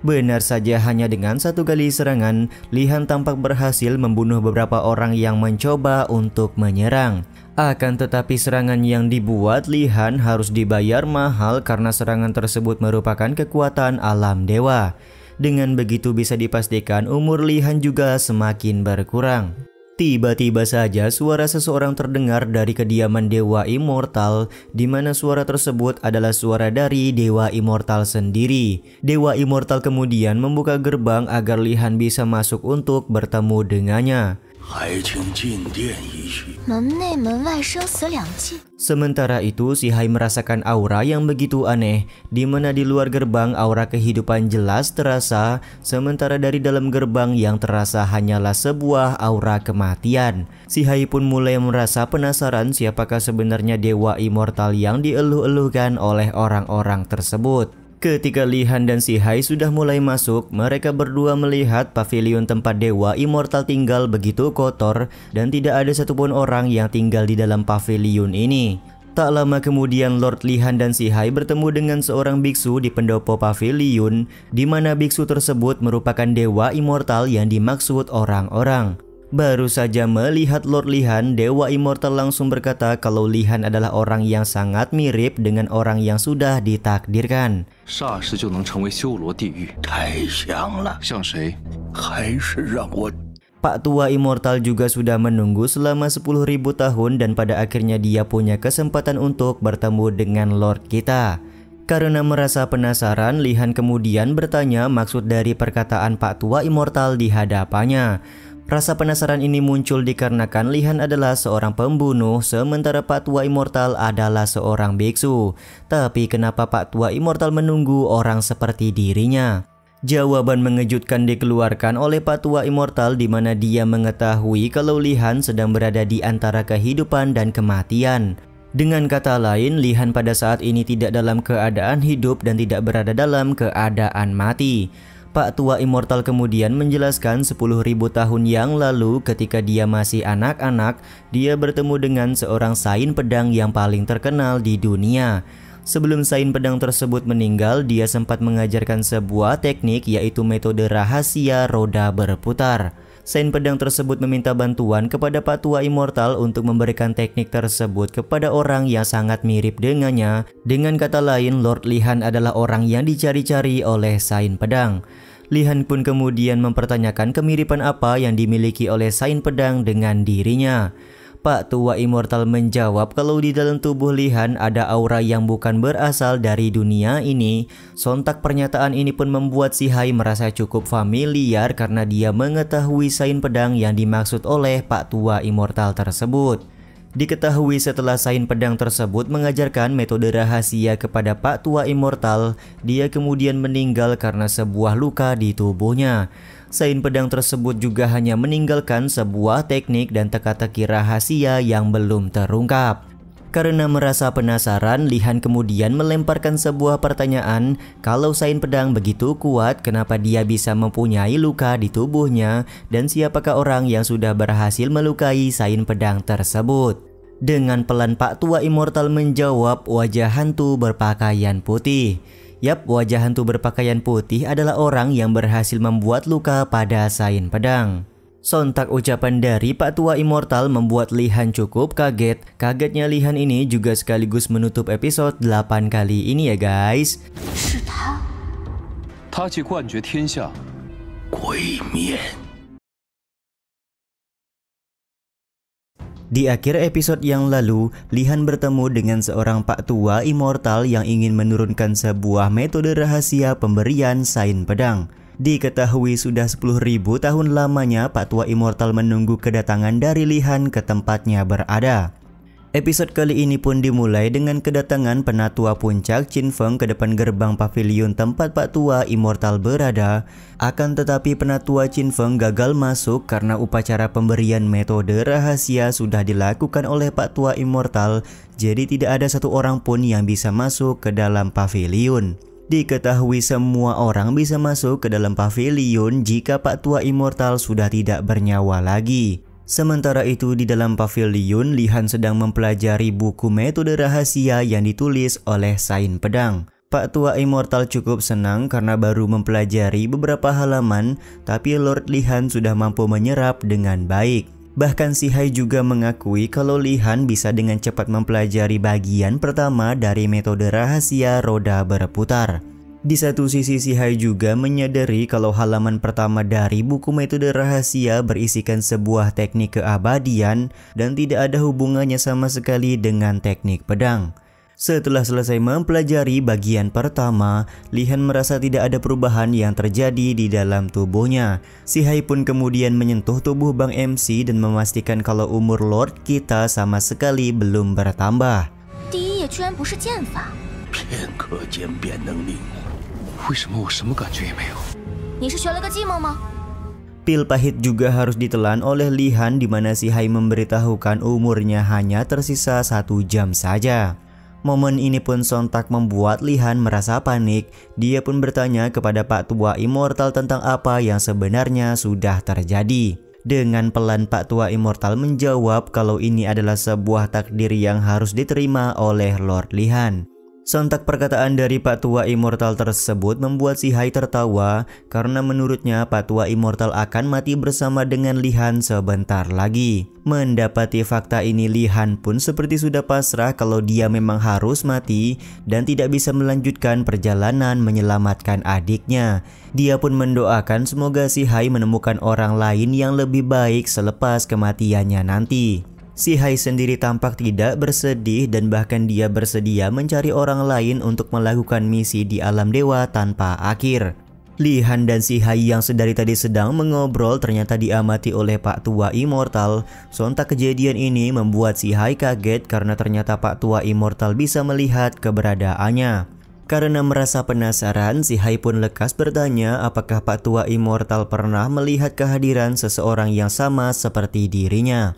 Benar saja, hanya dengan satu kali serangan, Li Han tampak berhasil membunuh beberapa orang yang mencoba untuk menyerang. Akan tetapi serangan yang dibuat Li Han harus dibayar mahal karena serangan tersebut merupakan kekuatan alam dewa. Dengan begitu bisa dipastikan umur Li Han juga semakin berkurang. Tiba-tiba saja suara seseorang terdengar dari kediaman Dewa Immortal, di mana suara tersebut adalah suara dari Dewa Immortal sendiri. Dewa Immortal kemudian membuka gerbang agar Li Han bisa masuk untuk bertemu dengannya. Sementara itu, Si Hai merasakan aura yang begitu aneh, di mana di luar gerbang aura kehidupan jelas terasa, sementara dari dalam gerbang yang terasa hanyalah sebuah aura kematian. Si Hai pun mulai merasa penasaran siapakah sebenarnya Dewa Immortal yang dieluh-eluhkan oleh orang-orang tersebut. Ketika Li Han dan Si Hai sudah mulai masuk, mereka berdua melihat pavilion tempat Dewa Immortal tinggal begitu kotor dan tidak ada satupun orang yang tinggal di dalam pavilion ini. Tak lama kemudian Lord Li Han dan Si Hai bertemu dengan seorang biksu di pendopo pavilion, di mana biksu tersebut merupakan Dewa Immortal yang dimaksud orang-orang. Baru saja melihat Lord Li Han, Dewa Immortal langsung berkata kalau Li Han adalah orang yang sangat mirip dengan orang yang sudah ditakdirkan. Pak Tua Immortal juga sudah menunggu selama 10.000 tahun dan pada akhirnya dia punya kesempatan untuk bertemu dengan Lord kita. Karena merasa penasaran, Li Han kemudian bertanya maksud dari perkataan Pak Tua Immortal di hadapannya. Rasa penasaran ini muncul dikarenakan Li Han adalah seorang pembunuh, sementara Pak Tua Immortal adalah seorang biksu. Tapi kenapa Pak Tua Immortal menunggu orang seperti dirinya? Jawaban mengejutkan dikeluarkan oleh Pak Tua Immortal, di mana dia mengetahui kalau Li Han sedang berada di antara kehidupan dan kematian. Dengan kata lain, Li Han pada saat ini tidak dalam keadaan hidup dan tidak berada dalam keadaan mati. Pak Tua Immortal kemudian menjelaskan 10.000 tahun yang lalu ketika dia masih anak-anak, dia bertemu dengan seorang sain pedang yang paling terkenal di dunia. Sebelum sain pedang tersebut meninggal, dia sempat mengajarkan sebuah teknik yaitu metode rahasia roda berputar. Sain pedang tersebut meminta bantuan kepada Pak Tua Immortal untuk memberikan teknik tersebut kepada orang yang sangat mirip dengannya. Dengan kata lain, Lord Li Han adalah orang yang dicari-cari oleh sain pedang. Li Han pun kemudian mempertanyakan kemiripan apa yang dimiliki oleh sain pedang dengan dirinya. Pak Tua Immortal menjawab kalau di dalam tubuh Li Han ada aura yang bukan berasal dari dunia ini. Sontak pernyataan ini pun membuat Si Hai merasa cukup familiar karena dia mengetahui sain pedang yang dimaksud oleh Pak Tua Immortal tersebut. Diketahui setelah sain pedang tersebut mengajarkan metode rahasia kepada Pak Tua Immortal, dia kemudian meninggal karena sebuah luka di tubuhnya. Sain pedang tersebut juga hanya meninggalkan sebuah teknik dan teka-teki rahasia yang belum terungkap. Karena merasa penasaran, Li Han kemudian melemparkan sebuah pertanyaan, kalau sain pedang begitu kuat, kenapa dia bisa mempunyai luka di tubuhnya, dan siapakah orang yang sudah berhasil melukai sain pedang tersebut. Dengan pelan Pak Tua Immortal menjawab, wajah hantu berpakaian putih. Yap, wajah hantu berpakaian putih adalah orang yang berhasil membuat luka pada Sain Pedang. Sontak ucapan dari Pak Tua Immortal membuat Li Han cukup kaget. Kagetnya Li Han ini juga sekaligus menutup episode 8 kali ini ya guys.
是他。
他既冠绝天下，鬼面。
Di akhir episode yang lalu, Li Han bertemu dengan seorang Pak Tua Immortal yang ingin menurunkan sebuah metode rahasia pemberian Sain Pedang. Diketahui sudah 10.000 tahun lamanya Pak Tua Immortal menunggu kedatangan dari Li Han ke tempatnya berada. Episode kali ini pun dimulai dengan kedatangan penatua puncak Qin Feng ke depan gerbang pavilion tempat Pak Tua Immortal berada. Akan tetapi penatua Qin Feng gagal masuk karena upacara pemberian metode rahasia sudah dilakukan oleh Pak Tua Immortal. Jadi tidak ada satu orang pun yang bisa masuk ke dalam pavilion. Diketahui semua orang bisa masuk ke dalam pavilion jika Pak Tua Immortal sudah tidak bernyawa lagi. Sementara itu di dalam pavilion, Li Han sedang mempelajari buku metode rahasia yang ditulis oleh Sain Pedang. Pak Tua Immortal cukup senang karena baru mempelajari beberapa halaman, tapi Lord Li Han sudah mampu menyerap dengan baik. Bahkan Si Hai juga mengakui kalau Li Han bisa dengan cepat mempelajari bagian pertama dari metode rahasia roda berputar. Di satu sisi Si Hai juga menyadari kalau halaman pertama dari buku metode rahasia berisikan sebuah teknik keabadian dan tidak ada hubungannya sama sekali dengan teknik pedang. Setelah selesai mempelajari bagian pertama, Li Han merasa tidak ada perubahan yang terjadi di dalam tubuhnya. Si Hai pun kemudian menyentuh tubuh Bang MC dan memastikan kalau umur Lord kita sama sekali belum bertambah.
第一页居然不是剑法，
片刻间便能领悟。
为什么我什么感觉也没有？
你是学了个寂寞吗？
Pil pahit juga harus ditelan oleh Li Han di mana Si Hai memberitahukan umurnya hanya tersisa 1 jam saja. Momen ini pun sontak membuat Li Han merasa panik. Dia pun bertanya kepada Pak Tua Immortal tentang apa yang sebenarnya sudah terjadi. Dengan pelan Pak Tua Immortal menjawab kalau ini adalah sebuah takdir yang harus diterima oleh Lord Li Han. Sontak perkataan dari Pak Tua Immortal tersebut membuat Si Hai tertawa karena menurutnya Pak Tua Immortal akan mati bersama dengan Li Han sebentar lagi. Mendapati fakta ini, Li Han pun seperti sudah pasrah kalau dia memang harus mati dan tidak bisa melanjutkan perjalanan menyelamatkan adiknya. Dia pun mendoakan semoga Si Hai menemukan orang lain yang lebih baik selepas kematiannya nanti. Si Hai sendiri tampak tidak bersedih dan bahkan dia bersedia mencari orang lain untuk melakukan misi di alam dewa tanpa akhir. Li Han dan Si Hai yang sedari tadi sedang mengobrol ternyata diamati oleh Pak Tua Immortal. Sontak kejadian ini membuat Si Hai kaget karena ternyata Pak Tua Immortal bisa melihat keberadaannya. Karena merasa penasaran, Si Hai pun lekas bertanya apakah Pak Tua Immortal pernah melihat kehadiran seseorang yang sama seperti dirinya.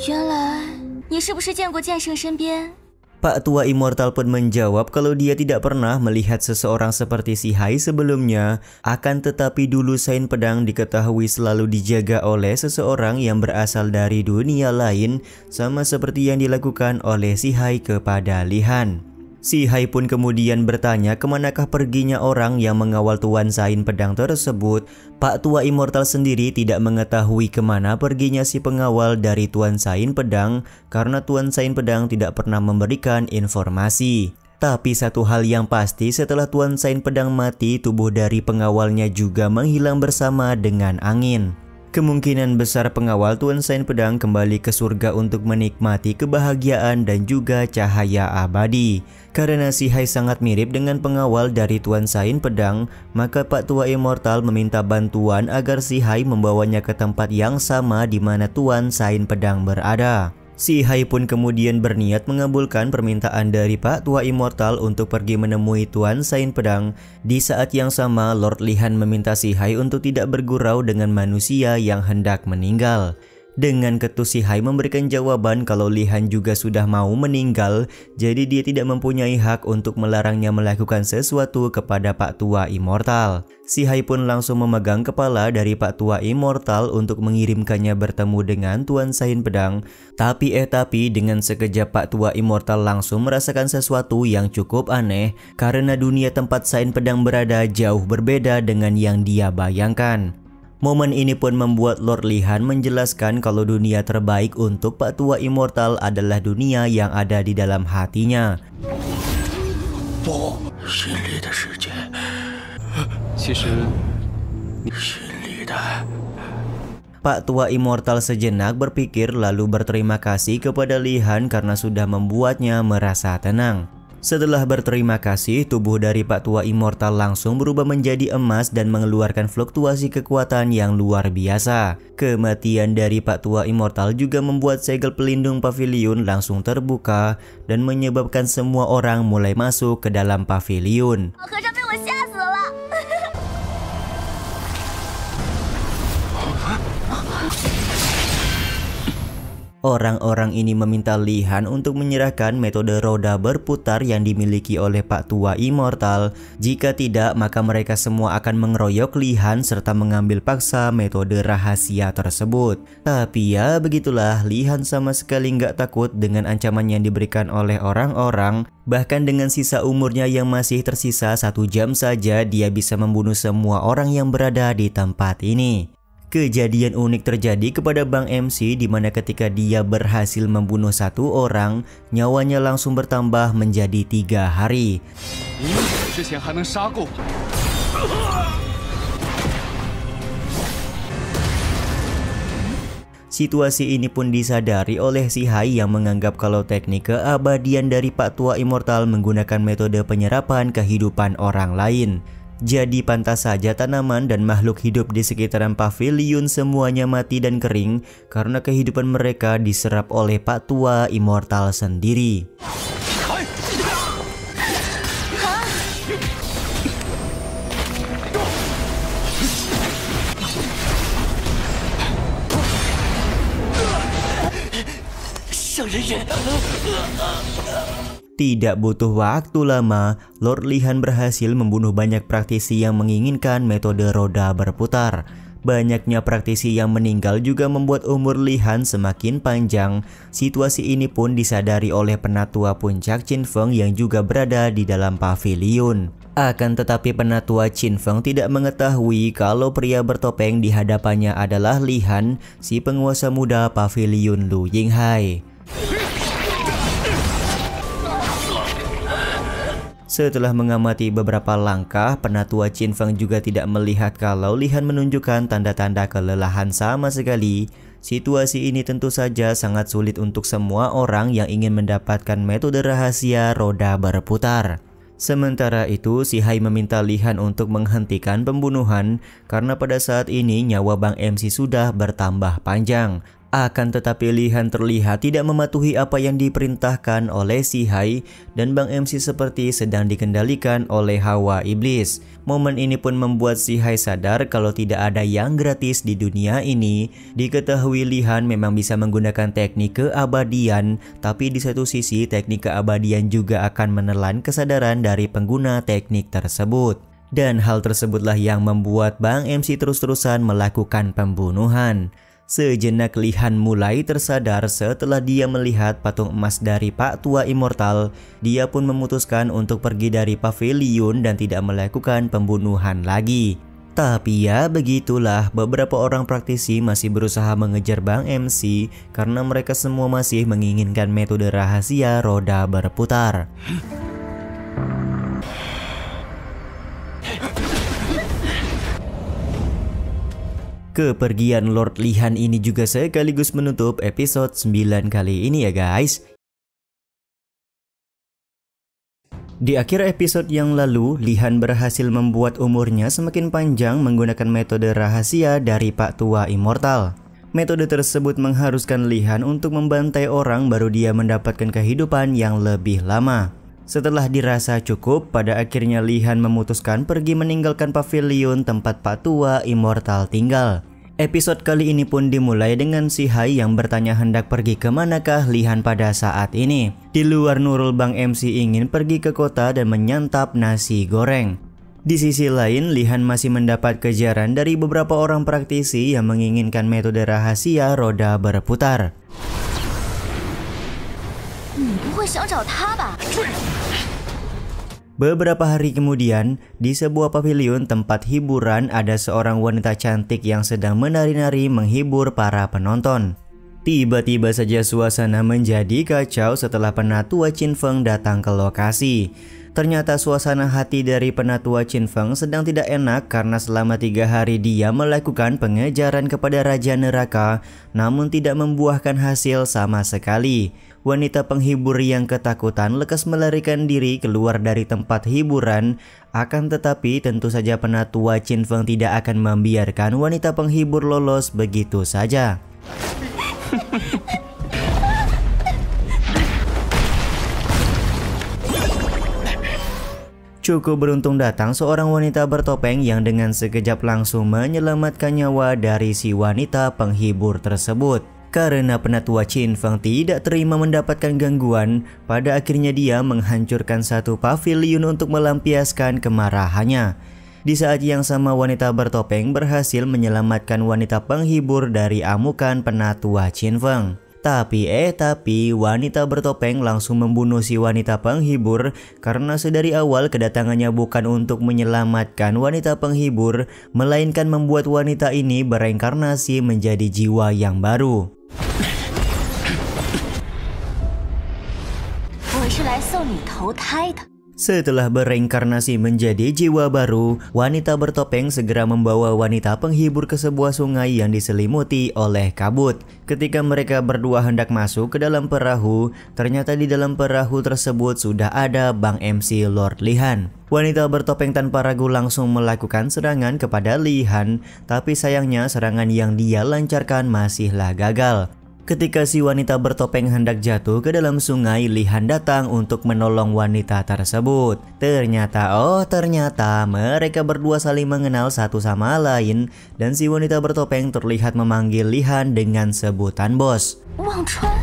原来你是不是见过剑圣身边？
Pak Tua Immortal pun menjawab kalau dia tidak pernah melihat seseorang seperti Si Hai sebelumnya. Akan tetapi dulu Sain Pedang diketahui selalu dijaga oleh seseorang yang berasal dari dunia lain, sama seperti yang dilakukan oleh Si Hai kepada Li Han. Si Hai pun kemudian bertanya kemanakah perginya orang yang mengawal Tuan Sain Pedang tersebut. Pak Tua Immortal sendiri tidak mengetahui kemana perginya si pengawal dari Tuan Sain Pedang karena Tuan Sain Pedang tidak pernah memberikan informasi. Tapi satu hal yang pasti, setelah Tuan Sain Pedang mati, tubuh dari pengawalnya juga menghilang bersama dengan angin. Kemungkinan besar pengawal Tuan Sain Pedang kembali ke surga untuk menikmati kebahagiaan dan juga cahaya abadi. Karena Si Hai sangat mirip dengan pengawal dari Tuan Sain Pedang, maka Pak Tua Immortal meminta bantuan agar Si Hai membawanya ke tempat yang sama di mana Tuan Sain Pedang berada. Si Hai pun kemudian berniat mengabulkan permintaan dari Pak Tua Immortal untuk pergi menemui Tuan Sain Pedang. Di saat yang sama, Lord Li Han meminta Si Hai untuk tidak bergurau dengan manusia yang hendak meninggal. Dengan ketus si Hai memberikan jawaban kalau Li Han juga sudah mau meninggal, jadi dia tidak mempunyai hak untuk melarangnya melakukan sesuatu kepada Pak Tua Immortal. Si Hai pun langsung memegang kepala dari Pak Tua Immortal untuk mengirimkannya bertemu dengan Tuan Sain Pedang. Tapi dengan sekejap Pak Tua Immortal langsung merasakan sesuatu yang cukup aneh karena dunia tempat Sain Pedang berada jauh berbeda dengan yang dia bayangkan. Momen ini pun membuat Lord Li Han menjelaskan kalau dunia terbaik untuk Pak Tua Immortal adalah dunia yang ada di dalam hatinya. Pak Tua Immortal sejenak berpikir lalu berterima kasih kepada Li Han karena sudah membuatnya merasa tenang. Setelah berterima kasih, tubuh dari Pak Tua Immortal langsung berubah menjadi emas dan mengeluarkan fluktuasi kekuatan yang luar biasa. Kematian dari Pak Tua Immortal juga membuat segel pelindung pavilion langsung terbuka dan menyebabkan semua orang mulai masuk ke dalam pavilion. Orang-orang ini meminta Li Han untuk menyerahkan metode roda berputar yang dimiliki oleh Pak Tua Immortal. Jika tidak, maka mereka semua akan mengeroyok Li Han serta mengambil paksa metode rahasia tersebut. Tapi ya begitulah, Li Han sama sekali nggak takut dengan ancaman yang diberikan oleh orang-orang. Bahkan dengan sisa umurnya yang masih tersisa 1 jam saja, dia bisa membunuh semua orang yang berada di tempat ini. Kejadian unik terjadi kepada Bang MC di mana ketika dia berhasil membunuh 1 orang, nyawanya langsung bertambah menjadi 3 hari. Situasi ini pun disadari oleh si Hai yang menganggap kalau teknik keabadian dari Pak Tua Immortal menggunakan metode penyerapan kehidupan orang lain. Jadi pantas saja tanaman dan makhluk hidup di sekitaran pavilion semuanya mati dan kering karena kehidupan mereka diserap oleh Pak Tua Immortal sendiri. Tidak butuh waktu lama, Lord Li Han berhasil membunuh banyak praktisi yang menginginkan metode roda berputar. Banyaknya praktisi yang meninggal juga membuat umur Li Han semakin panjang. Situasi ini pun disadari oleh penatua puncak Qin Feng yang juga berada di dalam pavilion. Akan tetapi penatua Qin Feng tidak mengetahui kalau pria bertopeng di hadapannya adalah Li Han, si penguasa muda pavilion Lu Yinghai. Setelah mengamati beberapa langkah, penatua Qin Feng juga tidak melihat kalau Li Han menunjukkan tanda-tanda kelelahan sama sekali. Situasi ini tentu saja sangat sulit untuk semua orang yang ingin mendapatkan metode rahasia roda berputar. Sementara itu, si Hai meminta Li Han untuk menghentikan pembunuhan karena pada saat ini nyawa Bang MC sudah bertambah panjang. Akan tetapi Li Han terlihat tidak mematuhi apa yang diperintahkan oleh si Hai dan Bang MC seperti sedang dikendalikan oleh hawa iblis. Momen ini pun membuat si Hai sadar kalau tidak ada yang gratis di dunia ini. Diketahui Li Han memang bisa menggunakan teknik keabadian, tapi di satu sisi teknik keabadian juga akan menelan kesadaran dari pengguna teknik tersebut. Dan hal tersebutlah yang membuat Bang MC terus-terusan melakukan pembunuhan. Sejenak Li Han mulai tersadar setelah dia melihat patung emas dari Pak Tua Immortal. Dia pun memutuskan untuk pergi dari pavilion dan tidak melakukan pembunuhan lagi. Tapi ya begitulah, beberapa orang praktisi masih berusaha mengejar Bang MC karena mereka semua masih menginginkan metode rahasia roda berputar. Kepergian Lord Li Han ini juga sekaligus menutup episode 9 kali ini ya guys. Di akhir episode yang lalu, Li Han berhasil membuat umurnya semakin panjang menggunakan metode rahasia dari Pak Tua Immortal. Metode tersebut mengharuskan Li Han untuk membantai orang baru dia mendapatkan kehidupan yang lebih lama. Setelah dirasa cukup, pada akhirnya Li Han memutuskan pergi meninggalkan pavilion tempat Pak Tua Immortal tinggal. Episode kali ini pun dimulai dengan si Hai yang bertanya hendak pergi ke manakah Li-Han pada saat ini. Di luar Nurul, Bang MC ingin pergi ke kota dan menyantap nasi goreng. Di sisi lain, Li-Han masih mendapat kejaran dari beberapa orang praktisi yang menginginkan metode rahasia roda berputar. Beberapa hari kemudian, di sebuah pavilion tempat hiburan ada seorang wanita cantik yang sedang menari-nari menghibur para penonton. Tiba-tiba saja suasana menjadi kacau setelah penatua Qin Feng datang ke lokasi. Ternyata suasana hati dari penatua Qin Feng sedang tidak enak karena selama 3 hari dia melakukan pengejaran kepada Raja Neraka, namun tidak membuahkan hasil sama sekali. Wanita penghibur yang ketakutan lekas melarikan diri keluar dari tempat hiburan. Akan tetapi tentu saja penatua Qin Feng tidak akan membiarkan wanita penghibur lolos begitu saja. Cukup beruntung datang seorang wanita bertopeng yang dengan sekejap langsung menyelamatkan nyawa dari si wanita penghibur tersebut. Karena penatua Qin Feng tidak terima mendapatkan gangguan, pada akhirnya dia menghancurkan satu pavilion untuk melampiaskan kemarahannya. Di saat yang sama wanita bertopeng berhasil menyelamatkan wanita penghibur dari amukan penatua Qin Feng. Tapi wanita bertopeng langsung membunuh si wanita penghibur karena sedari awal kedatangannya bukan untuk menyelamatkan wanita penghibur, melainkan membuat wanita ini bereinkarnasi menjadi jiwa yang baru. Setelah bereinkarnasi menjadi jiwa baru, wanita bertopeng segera membawa wanita penghibur ke sebuah sungai yang diselimuti oleh kabut. Ketika mereka berdua hendak masuk ke dalam perahu, ternyata di dalam perahu tersebut sudah ada Bang MC Lord Li-Han. Wanita bertopeng tanpa ragu langsung melakukan serangan kepada Li-Han, tapi sayangnya serangan yang dia lancarkan masihlah gagal. Ketika si wanita bertopeng hendak jatuh ke dalam sungai, Li-Han datang untuk menolong wanita tersebut. Ternyata mereka berdua saling mengenal satu sama lain, dan si wanita bertopeng terlihat memanggil Li-Han dengan sebutan bos.
Wang Chuan.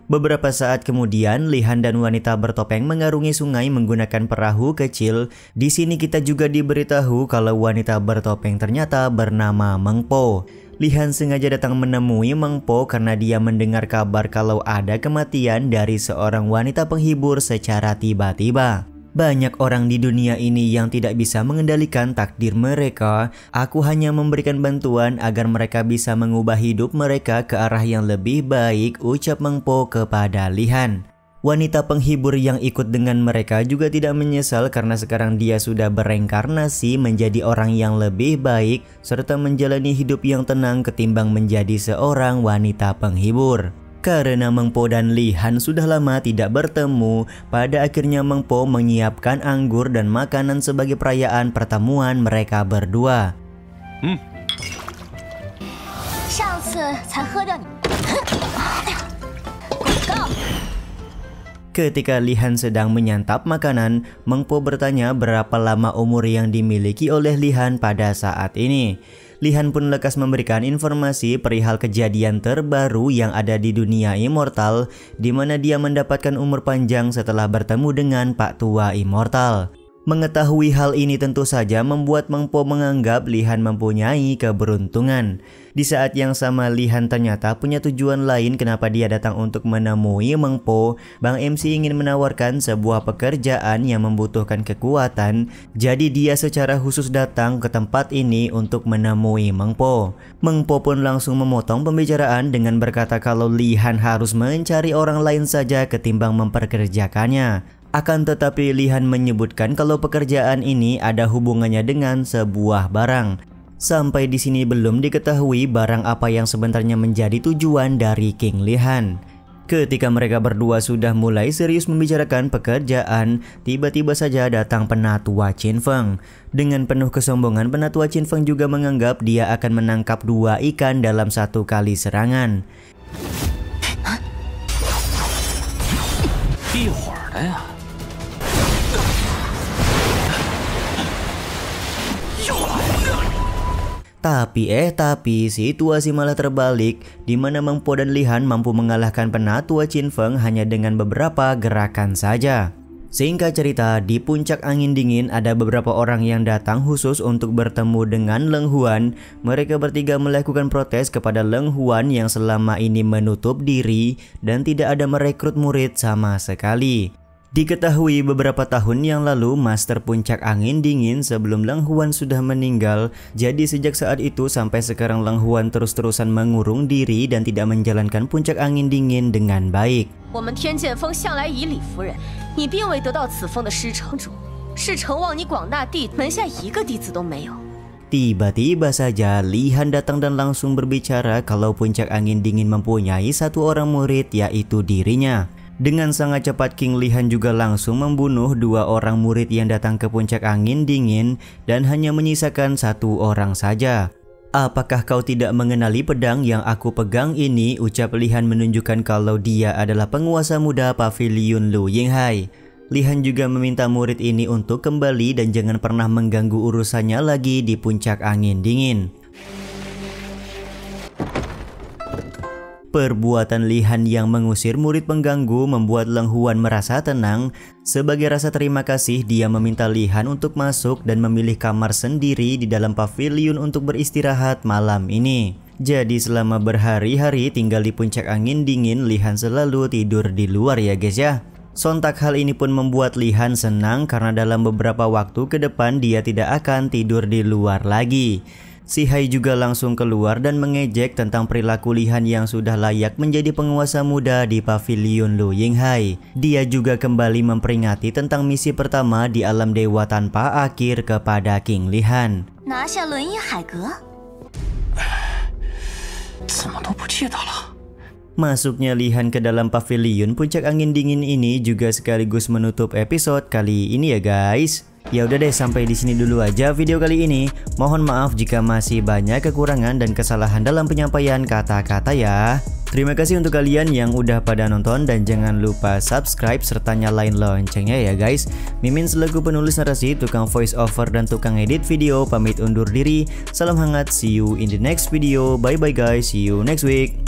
Beberapa saat kemudian, Li-Han dan wanita bertopeng mengarungi sungai menggunakan perahu kecil. Di sini kita juga diberitahu kalau wanita bertopeng ternyata bernama Meng Po. Li-Han sengaja datang menemui Meng Po karena dia mendengar kabar kalau ada kematian dari seorang wanita penghibur secara tiba-tiba. Banyak orang di dunia ini yang tidak bisa mengendalikan takdir mereka. Aku hanya memberikan bantuan agar mereka bisa mengubah hidup mereka ke arah yang lebih baik, ucap Meng Po kepada Li-Han. Wanita penghibur yang ikut dengan mereka juga tidak menyesal karena sekarang dia sudah bereinkarnasi menjadi orang yang lebih baik serta menjalani hidup yang tenang ketimbang menjadi seorang wanita penghibur. Karena Meng Po dan Li-Han sudah lama tidak bertemu, pada akhirnya Meng Po menyiapkan anggur dan makanan sebagai perayaan pertemuan mereka berdua. Ketika Li-Han sedang menyantap makanan, Meng Po bertanya berapa lama umur yang dimiliki oleh Li-Han pada saat ini. Li-Han pun lekas memberikan informasi perihal kejadian terbaru yang ada di dunia immortal, di mana dia mendapatkan umur panjang setelah bertemu dengan Pak Tua Immortal. Mengetahui hal ini tentu saja membuat Meng Po menganggap Li-Han mempunyai keberuntungan. Di saat yang sama, Li-Han ternyata punya tujuan lain kenapa dia datang untuk menemui Meng Po. Bang MC ingin menawarkan sebuah pekerjaan yang membutuhkan kekuatan, jadi dia secara khusus datang ke tempat ini untuk menemui Meng Po. Meng Po pun langsung memotong pembicaraan dengan berkata kalau Li-Han harus mencari orang lain saja ketimbang memperkerjakannya. Akan tetapi Li-Han menyebutkan kalau pekerjaan ini ada hubungannya dengan sebuah barang. Sampai di sini belum diketahui barang apa yang sebenarnya menjadi tujuan dari King Li-Han. Ketika mereka berdua sudah mulai serius membicarakan pekerjaan, tiba-tiba saja datang penatua Qin Feng. Dengan penuh kesombongan, penatua Qin Feng juga menganggap dia akan menangkap 2 ikan dalam 1 kali serangan.
呀？
Tapi situasi malah terbalik, di mana Meng Po dan Li Han mampu mengalahkan penatua Qin Feng hanya dengan beberapa gerakan saja. Singkat cerita, di puncak angin dingin ada beberapa orang yang datang khusus untuk bertemu dengan Leng Huan. Mereka bertiga melakukan protes kepada Leng Huan yang selama ini menutup diri dan tidak ada merekrut murid sama sekali. Diketahui beberapa tahun yang lalu Master Puncak Angin Dingin sebelum Leng Huan sudah meninggal. Jadi sejak saat itu sampai sekarang Leng Huan terus-terusan mengurung diri dan tidak menjalankan Puncak Angin Dingin dengan baik. Tiba-tiba saja Li Han datang dan langsung berbicara kalau Puncak Angin Dingin mempunyai satu orang murid, yaitu dirinya. Dengan sangat cepat King Li Han juga langsung membunuh dua orang murid yang datang ke Puncak Angin Dingin dan hanya menyisakan satu orang saja. Apakah kau tidak mengenali pedang yang aku pegang ini? Ucap Li Han menunjukkan kalau dia adalah penguasa muda Paviliun Lu Yinghai. Li Han juga meminta murid ini untuk kembali dan jangan pernah mengganggu urusannya lagi di Puncak Angin Dingin. Perbuatan Li Han yang mengusir murid pengganggu membuat Leng Huan merasa tenang. Sebagai rasa terima kasih, dia meminta Li Han untuk masuk dan memilih kamar sendiri di dalam pavilion untuk beristirahat malam ini. Jadi selama berhari-hari tinggal di Puncak Angin Dingin, Li Han selalu tidur di luar ya guys ya. Sontak hal ini pun membuat Li Han senang karena dalam beberapa waktu ke depan dia tidak akan tidur di luar lagi. Si Hai juga langsung keluar dan mengejek tentang perilaku Li Han yang sudah layak menjadi penguasa muda di Pavilion Lu Yinghai. Dia juga kembali memperingati tentang misi pertama di alam dewa tanpa akhir kepada King Li Han. Masuknya Li Han ke dalam pavilion Puncak Angin Dingin ini juga sekaligus menutup episode kali ini ya guys. Ya udah deh, sampai di sini dulu aja video kali ini. Mohon maaf jika masih banyak kekurangan dan kesalahan dalam penyampaian kata-kata ya. Terima kasih untuk kalian yang udah pada nonton dan jangan lupa subscribe serta nyalain loncengnya ya guys. Mimin selaku penulis narasi, tukang voice over dan tukang edit video pamit undur diri. Salam hangat, see you in the next video. Bye bye guys, see you next week.